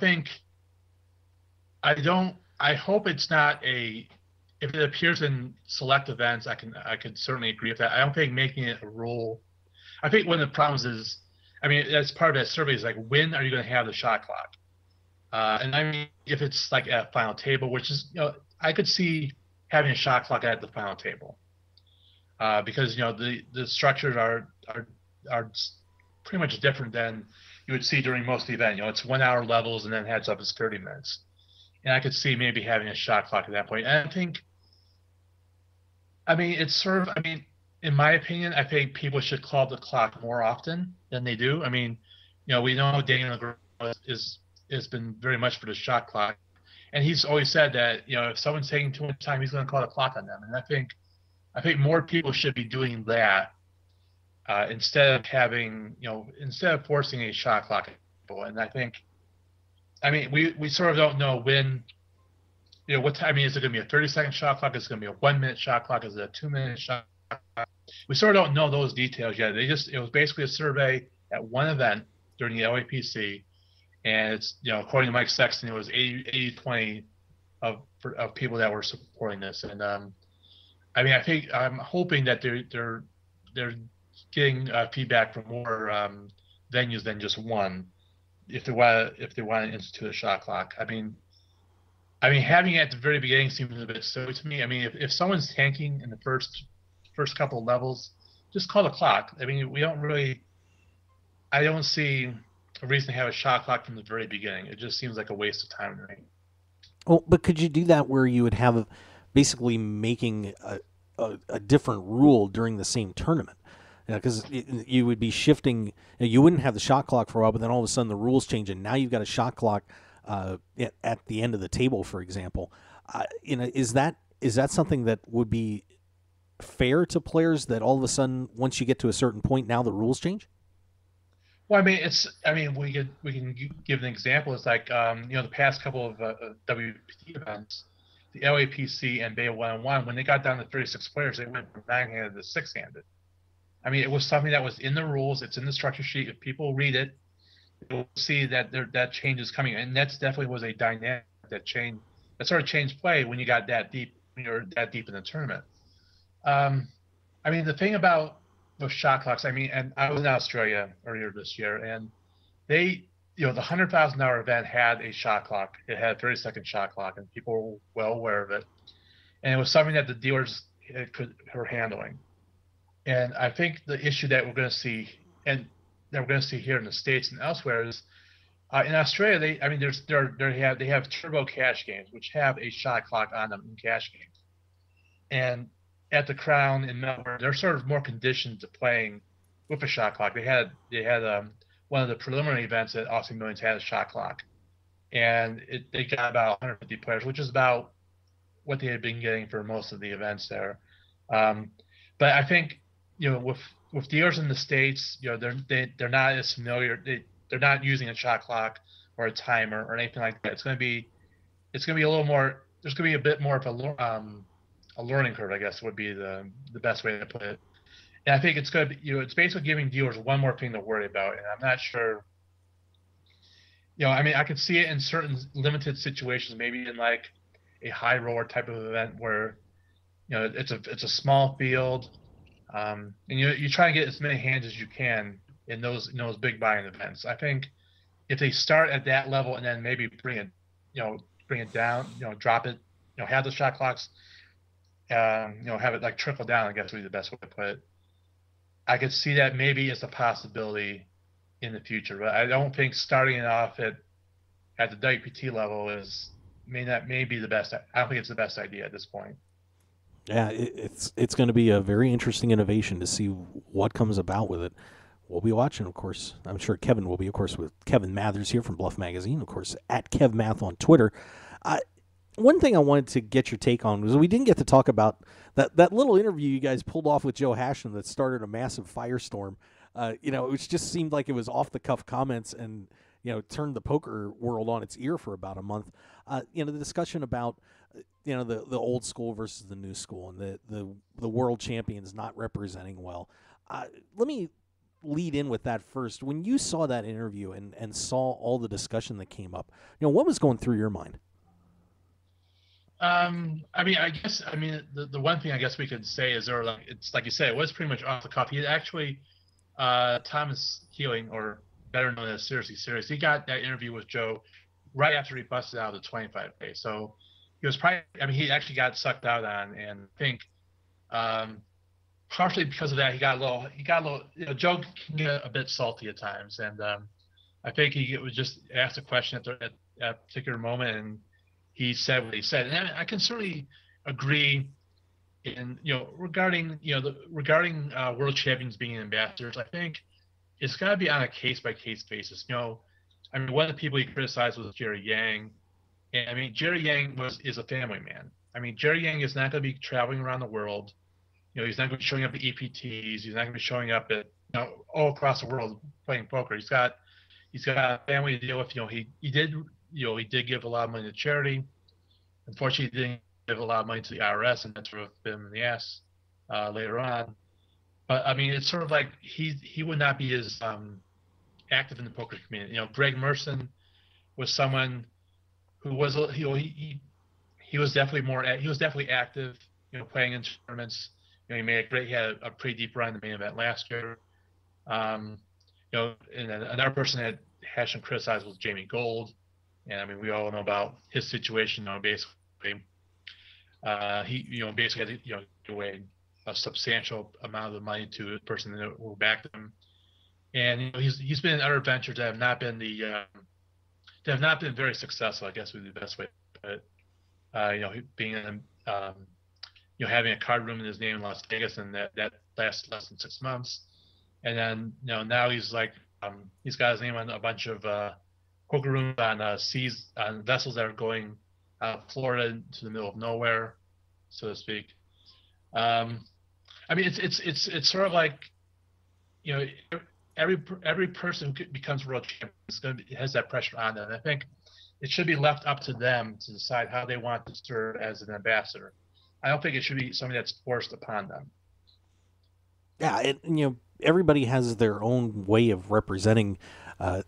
hope it's not if it appears in select events, I could certainly agree with that. I don't think making it a rule. I think one of the problems is, I mean, as part of that survey is like, when are you going to have the shot clock? And I mean, if it's like at final table, which is, I could see having a shot clock at the final table, because the structures are pretty much different than you would see during most of the event. It's 1 hour levels and then heads up is 30 minutes. And I could see maybe having a shot clock at that point. And I think, I mean, it's sort of, I mean, in my opinion, I think people should call the clock more often than they do. I mean, we know Daniel Negreanu has been very much for the shot clock, and he's always said that if someone's taking too much time, he's going to call the clock on them. And I think more people should be doing that instead of forcing a shot clock. And I mean, we sort of don't know when. What time? I mean, is it going to be a 30-second shot clock? Is it going to be a 1-minute shot clock? Is it a 2-minute shot clock? We sort of don't know those details yet. It was basically a survey at one event during the LAPC, and it's according to Mike Sexton, it was 80-20 of people that were supporting this. And I mean, I'm hoping that they're getting feedback from more venues than just one, if they want to institute a shot clock. I mean, having it at the very beginning seems a bit silly to me. I mean, if someone's tanking in the first couple of levels, just call the clock. I mean, I don't see a reason to have a shot clock from the very beginning. It just seems like a waste of time to me. Well, but could you do that where you would have basically making a different rule during the same tournament? Because you would be shifting. You wouldn't have the shot clock for a while, but then all of a sudden the rules change, and now you've got a shot clock at the end of the table, for example. Is that something that would be fair to players, that all of a sudden once you get to a certain point, now the rules change? Well, I mean, we can give an example. It's like the past couple of WPT events, the LAPC and Bay 1-on-1, when they got down to 36 players, they went from 9-handed to 6-handed. I mean, it was something that was in the rules. It's in the structure sheet. If people read it, you'll see that that change is coming, and that definitely was a dynamic that sort of changed play when you got that deep. When you're that deep in the tournament. I mean, the thing about those shot clocks. I mean, and I was in Australia earlier this year, and they, the $100,000 event had a shot clock. It had a 30-second shot clock, and people were well aware of it. And it was something that the dealers were handling. And I think the issue that we're going to see, and that we're going to see here in the States and elsewhere, is in Australia. They have turbo cash games, which have a shot clock on them in cash games. And at the Crown in Melbourne, they're sort of more conditioned to playing with a shot clock. They had one of the preliminary events at Austin Millions had a shot clock, and they got about 150 players, which is about what they had been getting for most of the events there. But I think with dealers in the States, they're not as familiar. They're not using a shot clock or a timer or anything like that. It's going to be a little more. There's going to be a bit more of a learning curve, I guess would be the best way to put it. And I think it's going to be, it's basically giving dealers one more thing to worry about. And I'm not sure, I mean, I could see it in certain limited situations, maybe in like a high roller type of event where, it's a small field. And you try to get as many hands as you can in those big buy-in events. I think if they start at that level and then maybe bring it down, drop it, have the shot clocks, have it like trickle down, I guess would be the best way to put it. I could see that maybe as a possibility in the future, but I don't think starting it off at the WPT level may be the best. I don't think it's the best idea at this point. Yeah, it's going to be a very interesting innovation to see what comes about with it. We'll be watching, of course. I'm sure Kevin will be, of course, with Kevin Mathers here from Bluff Magazine, of course, at KevMath on Twitter. One thing I wanted to get your take on was we didn't get to talk about that little interview you guys pulled off with Joe Hashim that started a massive firestorm. It just seemed like it was off-the-cuff comments and, turned the poker world on its ear for about a month. The discussion about, the old school versus the new school and the world champions not representing well. Let me lead in with that first. When you saw that interview and saw all the discussion that came up, what was going through your mind? The one thing I guess we could say is it's like you said, it was pretty much off the cuff. He actually, Thomas Healing, or better known as Seriously Serious, he got that interview with Joe right after he busted out of the 25K. So he was he actually got sucked out on, and I think partially because of that, he got a little, Joe can get a bit salty at times. And I think he was just asked a question at that particular moment, and he said what he said. And I can certainly agree And regarding regarding world champions being ambassadors, I think it's got to be on a case by case basis. I mean, one of the people he criticized was Jerry Yang, and I mean Jerry Yang is a family man. I mean, Jerry Yang is not going to be traveling around the world. He's not going to be showing up at EPTs. He's not going to be showing up at all across the world playing poker. He's got a family to deal with. He did give a lot of money to charity. Unfortunately, he didn't give a lot of money to the IRS, and that sort of bit him in the ass later on. But I mean, it's sort of like he would not be as active in the poker community. Greg Merson was someone who was he was definitely active. Playing in tournaments. He had a pretty deep run in the main event last year. And another person that had some criticized was Jamie Gold, and I mean we all know about his situation. Basically, he basically had to give away a substantial amount of the money to the person who backed him, and he's been in other ventures that have not been very successful. I guess would be the best way to put it. Being in having a card room in his name in Las Vegas, and that lasted less than 6 months. And then, now he's like, he's got his name on a bunch of poker rooms on on vessels that are going out of Florida to the middle of nowhere, so to speak. I mean, it's sort of like, every person who becomes world champion has that pressure on them. And I think it should be left up to them to decide how they want to serve as an ambassador. I don't think it should be something that's forced upon them. Yeah, everybody has their own way of representing the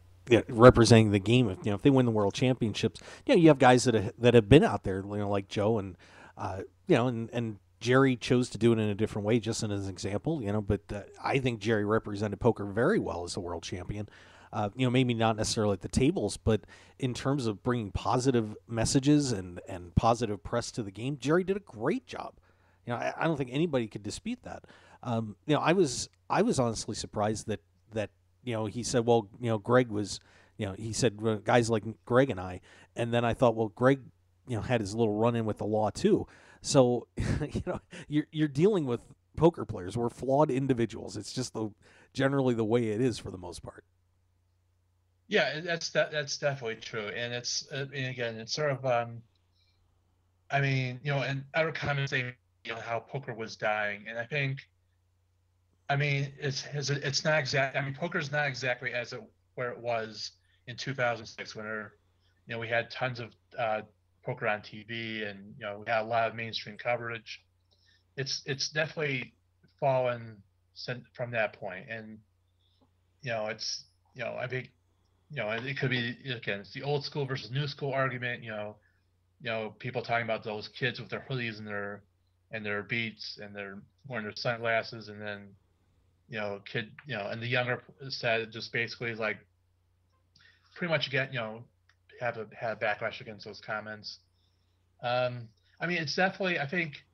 game. If they win the world championships, you have guys that have been out there, like Joe, and and Jerry chose to do it in a different way, just as an example. But I think Jerry represented poker very well as a world champion. Maybe not necessarily at the tables, but in terms of bringing positive messages and positive press to the game, Jerry did a great job. I don't think anybody could dispute that. I was honestly surprised that he said, well, Greg was, he said guys like Greg and I, and then I thought, well, Greg, had his little run in with the law too. So, you're dealing with poker players. We're flawed individuals. It's just generally the way it is for the most part. Yeah, that's definitely true, and it's sort of I mean, and other comments saying how poker was dying, and I think, I mean, it's not exact. I mean, poker's not exactly where it was in 2006 when we had tons of poker on TV, and we had a lot of mainstream coverage. It's definitely fallen from that point, and it's I think. It could be, again, it's the old school versus new school argument. People talking about those kids with their hoodies and their beats and they're wearing their sunglasses, and then and the younger set just basically like pretty much have a backlash against those comments. I mean, it's definitely, I think,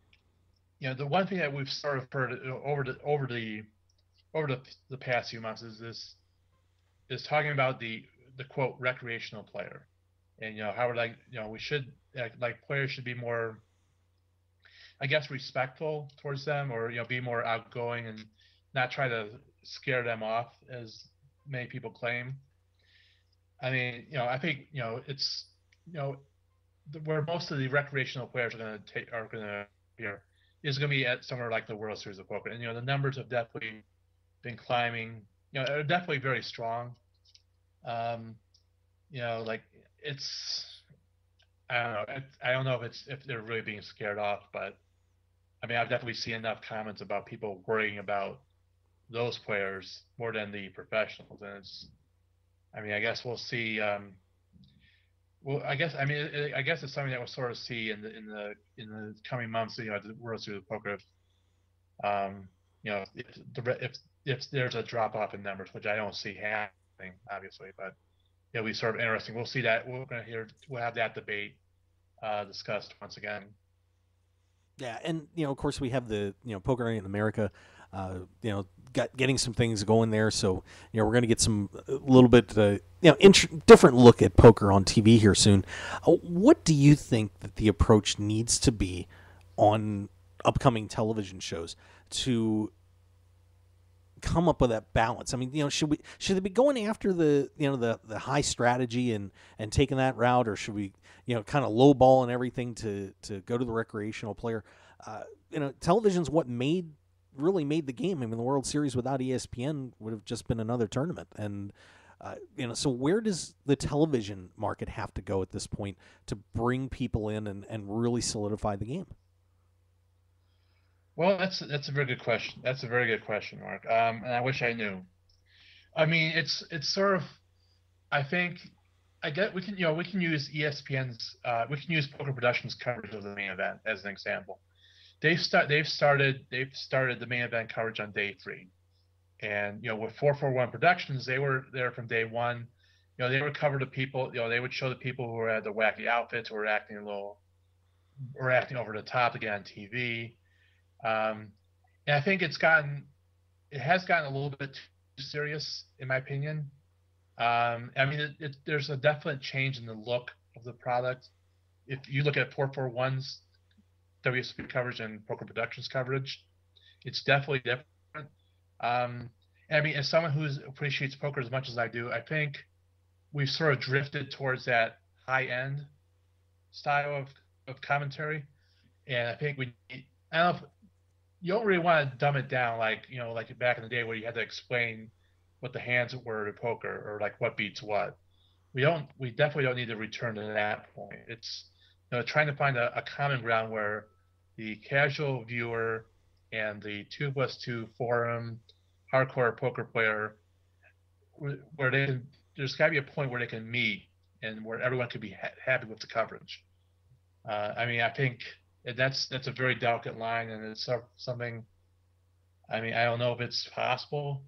the one thing that we've sort of heard over the past few months is talking about the quote recreational player, and how we're we should players should be more, I guess, respectful towards them, or be more outgoing and not try to scare them off as many people claim. I mean, I think it's where most of the recreational players are going to appear is going to be at somewhere like the World Series of Poker, and the numbers have definitely been climbing. They're definitely very strong. Like it's, I don't know if they're really being scared off, but I mean, I've definitely seen enough comments about people worrying about those players more than the professionals, and I mean, I guess we'll see. I guess it's something that we'll sort of see in the coming months. The World Series of Poker. If there's a drop off in numbers, which I don't see happening, obviously, but it'll be sort of interesting. We'll see that. We'll have that debate discussed once again. Yeah, and of course we have the Poker Night in America, getting some things going there. So we're going to get a little bit different look at poker on TV here soon. What do you think that the approach needs to be on upcoming television shows to come up with that balance? I mean, should they be going after the high strategy and taking that route, or should we kind of lowball and everything to go to the recreational player? Television's what really made the game. I mean, the World Series without ESPN would have just been another tournament. And so where does the television market have to go at this point to bring people in and really solidify the game? Well, that's a very good question. That's a very good question, Mark. And I wish I knew. I mean, it's sort of. I think we can use ESPN's we can use Poker Productions coverage of the main event as an example. They've started the main event coverage on day 3, and with 441 Productions, they were there from day 1. They would cover the people. They would show the people who had the wacky outfits, who were acting acting over the top to get on TV. And I think it has gotten a little bit too serious, in my opinion. I mean, there's a definite change in the look of the product. If you look at 441's WSP coverage and Poker Productions coverage, it's definitely different. I mean, as someone who appreciates poker as much as I do, I think we've sort of drifted towards that high-end style of commentary, and I think I don't know if you don't really want to dumb it down like back in the day where you had to explain what the hands were to poker or like what beats what. We definitely don't need to return to that point. It's trying to find a common ground where the casual viewer and the 2+2 forum hardcore poker player, where there's got to be a point where they can meet and where everyone can be happy with the coverage. I mean, I think that's a very delicate line, and it's something. I mean, I don't know if it's possible.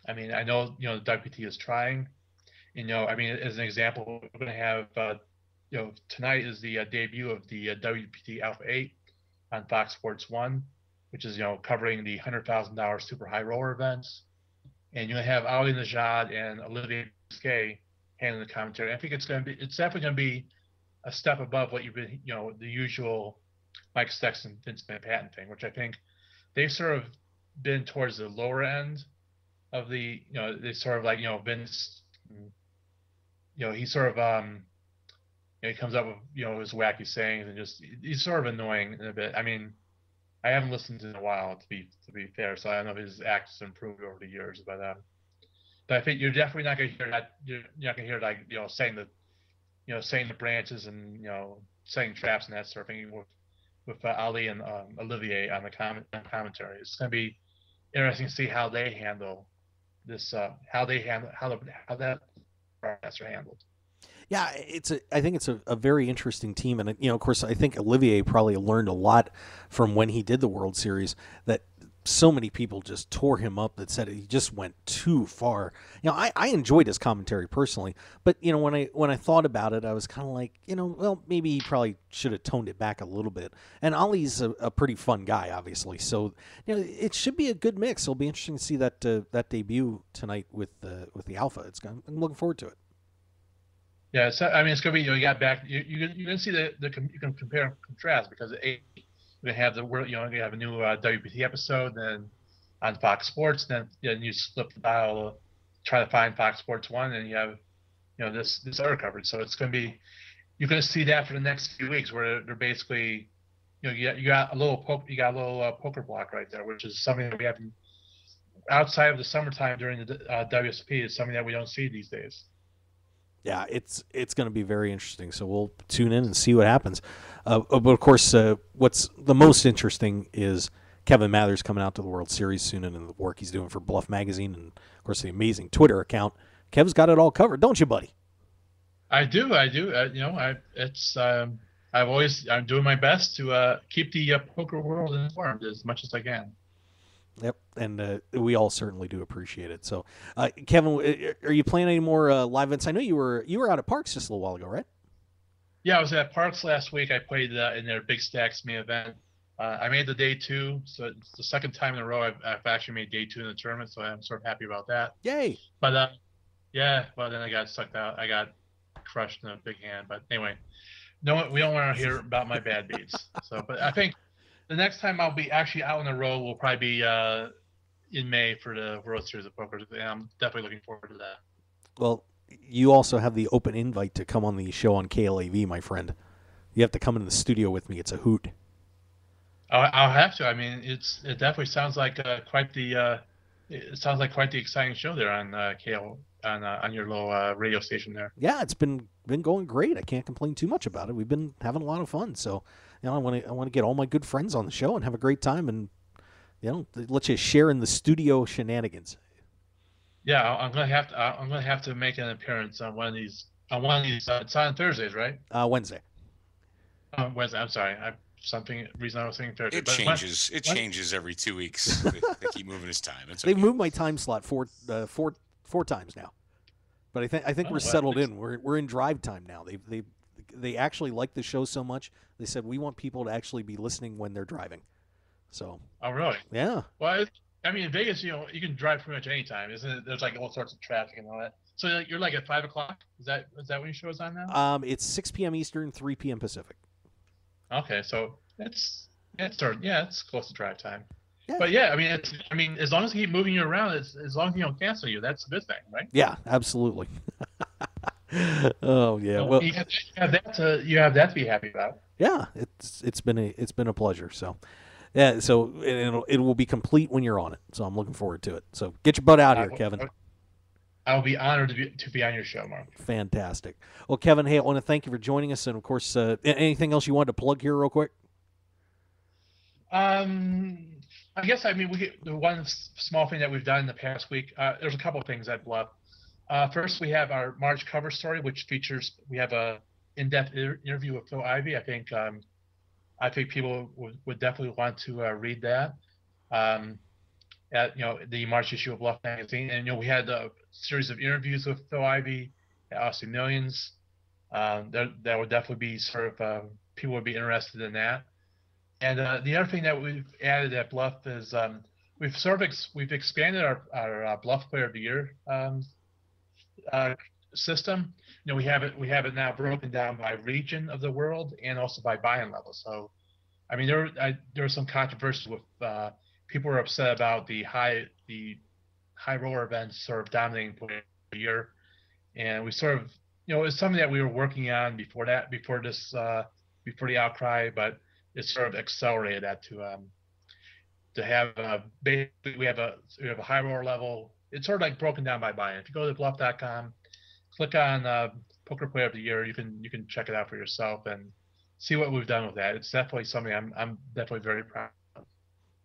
I mean, I know the WPT is trying. I mean, as an example, we're going to have tonight is the debut of the WPT Alpha 8 on Fox Sports 1, which is covering the $100,000 super high roller events, and you have Ali Najad and Olivier Biscay handling the commentary. I think it's definitely going to be a step above what you've been the usual Mike Sexton, Vince Manhattan thing, which I think they've sort of been towards the lower end of the they sort of like Vince, he sort of he comes up with his wacky sayings and just he's sort of annoying in a bit. I mean, I haven't listened to him in a while to be fair, so I don't know if his act has improved over the years, but I think you're definitely not going to hear that. You're not going to hear like saying the branches and setting traps and that sort of thing with Ali and Olivier on the commentary. It's going to be interesting to see how they handle this, how that process are handled. Yeah, I think it's a very interesting team, and of course, I think Olivier probably learned a lot from when he did the World Series. That so many people just tore him up. That said he just went too far. I enjoyed his commentary personally, but when I thought about it, I was kind of like, well, maybe he probably should have toned it back a little bit. And Ali's a pretty fun guy, obviously, so it should be a good mix. It'll be interesting to see that debut tonight with the Alpha. I'm looking forward to it. Yeah, so I mean, it's gonna be you got back. You're gonna see you can compare and contrast because you're gonna have you have a new WPT episode, then on Fox Sports, then you flip the dial, try to find Fox Sports 1, and you have this other coverage. So it's gonna be you're gonna see that for the next few weeks where they're basically you got a little poker block right there, which is something that we haven't outside of the summertime during the WSP is something that we don't see these days. Yeah, it's going to be very interesting. So we'll tune in and see what happens. But of course, what's the most interesting is Kevin Mathers coming out to the World Series soon, and the work he's doing for Bluff Magazine, and of course the amazing Twitter account. Kev's got it all covered, don't you, buddy? I do. I'm doing my best to keep the poker world informed as much as I can. Yep, and we all certainly do appreciate it. So, Kevin, are you playing any more live events? I know you were out at Parks just a little while ago, right? Yeah, I was at Parks last week. I played in their Big Stacks main event. I made the day 2, so it's the second time in a row I've actually made day 2 in the tournament, so I'm sort of happy about that. Yay! But yeah, well then I got sucked out. I got crushed in a big hand. But anyway, no, we don't want to hear about my bad beats. So, but I think the next time I'll be actually out on the road will probably be in May for the World Series of Poker, and I'm definitely looking forward to that. Well, you also have the open invite to come on the show on KLAV, my friend. You have to come into the studio with me. It's a hoot. I'll have to. I mean, it definitely sounds like quite the exciting show there on KL on your little radio station there. Yeah, it's been going great. I can't complain too much about it. We've been having a lot of fun. So, I want to get all my good friends on the show and have a great time, and let you share in the studio shenanigans. Yeah, I'm gonna have to make an appearance on one of these. It's on Thursdays, right? Wednesday. Wednesday. I'm sorry. Reason I was saying Thursday. It changes. It changes every 2 weeks. They keep moving his time. They've moved my time slot four times now, but I think we're settled in. We're in drive time now. They actually like the show so much. They said we want people to actually be listening when they're driving. So. Oh really? Yeah. Well, in Vegas, you can drive pretty much any time, isn't it? There's all sorts of traffic and all that. So you're at 5 o'clock. Is that when your show is on now? It's 6 p.m. Eastern, 3 p.m. Pacific. Okay, so it's close to drive time. Yeah. But yeah, as long as they keep moving you around, as long as you don't cancel you, that's a good thing, right? Yeah, absolutely. Oh yeah. Well, you have that to be happy about. Yeah, it's been a pleasure. So, yeah. So it will be complete when you're on it. So I'm looking forward to it. So get your butt out here, Kevin. I'll be honored to be on your show, Mark. Fantastic. Well, Kevin, hey, I want to thank you for joining us, and of course, anything else you wanted to plug here, real quick? I guess the one small thing that we've done in the past week. There's a couple of things at Bluff. First, we have our March cover story, which we have a in-depth interview with Phil Ivey. I think people would definitely want to read that. At the March issue of Bluff magazine, and we had a series of interviews with Phil Ivey at Austin Millions. That would definitely be sort of people would be interested in that. And the other thing that we've added at Bluff is we've expanded our Bluff Player of the Year system. We have it now broken down by region of the world and also by buy-in level. So, there was some controversy with people were upset about the high roller events sort of dominating Player of the Year, and we sort of it's something that we were working on before the outcry, but it sort of accelerated that to have basically we have a high roller level. It's sort of like broken down by buy-in. If you go to bluff.com, click on Poker Player of the Year, you can check it out for yourself and see what we've done with that. It's definitely something I'm definitely very proud of.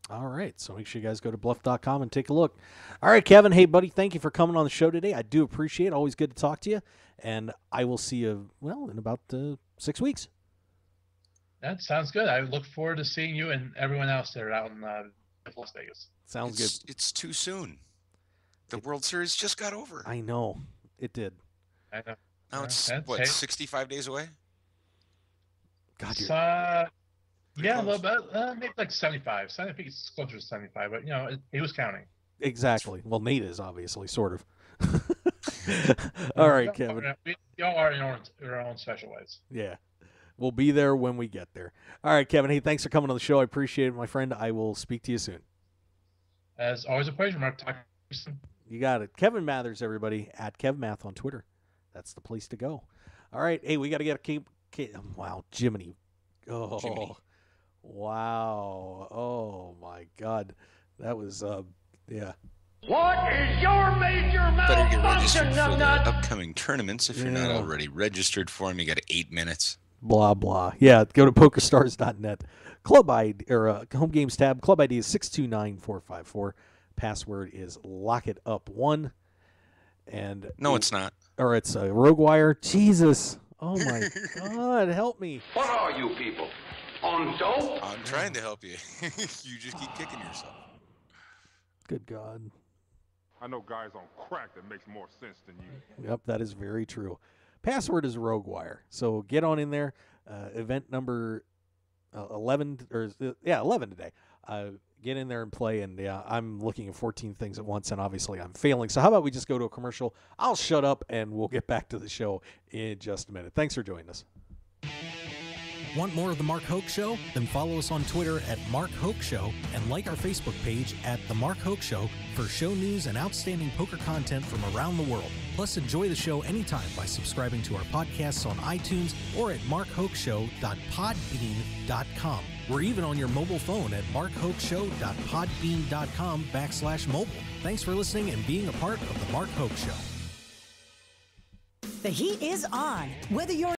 All right, so make sure you guys go to bluff.com and take a look. All right, Kevin, hey, buddy, thank you for coming on the show today. I do appreciate it. Always good to talk to you, and I will see you, in about 6 weeks. That sounds good. I look forward to seeing you and everyone else there out in Las Vegas. Sounds good. It's too soon. The World Series just got over. I know. It did. I know. Now it's, 65 days away? God, yeah, a little bit. Maybe like 75. I think it's closer to 75, but he was counting. Exactly. Well, Nate is obviously, sort of. All right, Kevin. We all are in our own special ways. Yeah. We'll be there when we get there. All right, Kevin. Hey, thanks for coming on the show. I appreciate it, my friend. I will speak to you soon. As always, a pleasure, Mark. Talk to you soon. You got it. Kevin Mathers, everybody, at KevMath on Twitter. That's the place to go. All right. Hey, we got to get wow, Jiminy. Oh, Jiminy. Wow. Oh, my God. That was, yeah. What is your major Better get malfunction, registered for the numbnut? upcoming tournaments if you're not already registered for them. You got 8 minutes. Blah, blah. Yeah, go to pokerstars.net. Club ID, or home games tab. Club ID is 629454. Password is lockitup1. And no, it's not. Or it's Roguewire. Jesus. Oh, my God. Help me. What are you people? On dope? I'm trying to help you. You just keep kicking yourself. Good God. I know guys on crack that makes more sense than you. Yep, that is very true. Password is Roguewire. So get on in there. Event number 11, 11 today. Get in there and play. And I'm looking at 14 things at once, and obviously I'm failing. So how about we just go to a commercial? I'll shut up, and we'll get back to the show in just a minute. Thanks for joining us. Want more of The Mark Hoke Show? Then follow us on Twitter at Mark Hoke Show and like our Facebook page at The Mark Hoke Show for show news and outstanding poker content from around the world. Plus, enjoy the show anytime by subscribing to our podcasts on iTunes or at markhokeshow.podbean.com. We're even on your mobile phone at markhokeshow.podbean.com/mobile. Thanks for listening and being a part of The Mark Hoke Show. The heat is on. Whether you're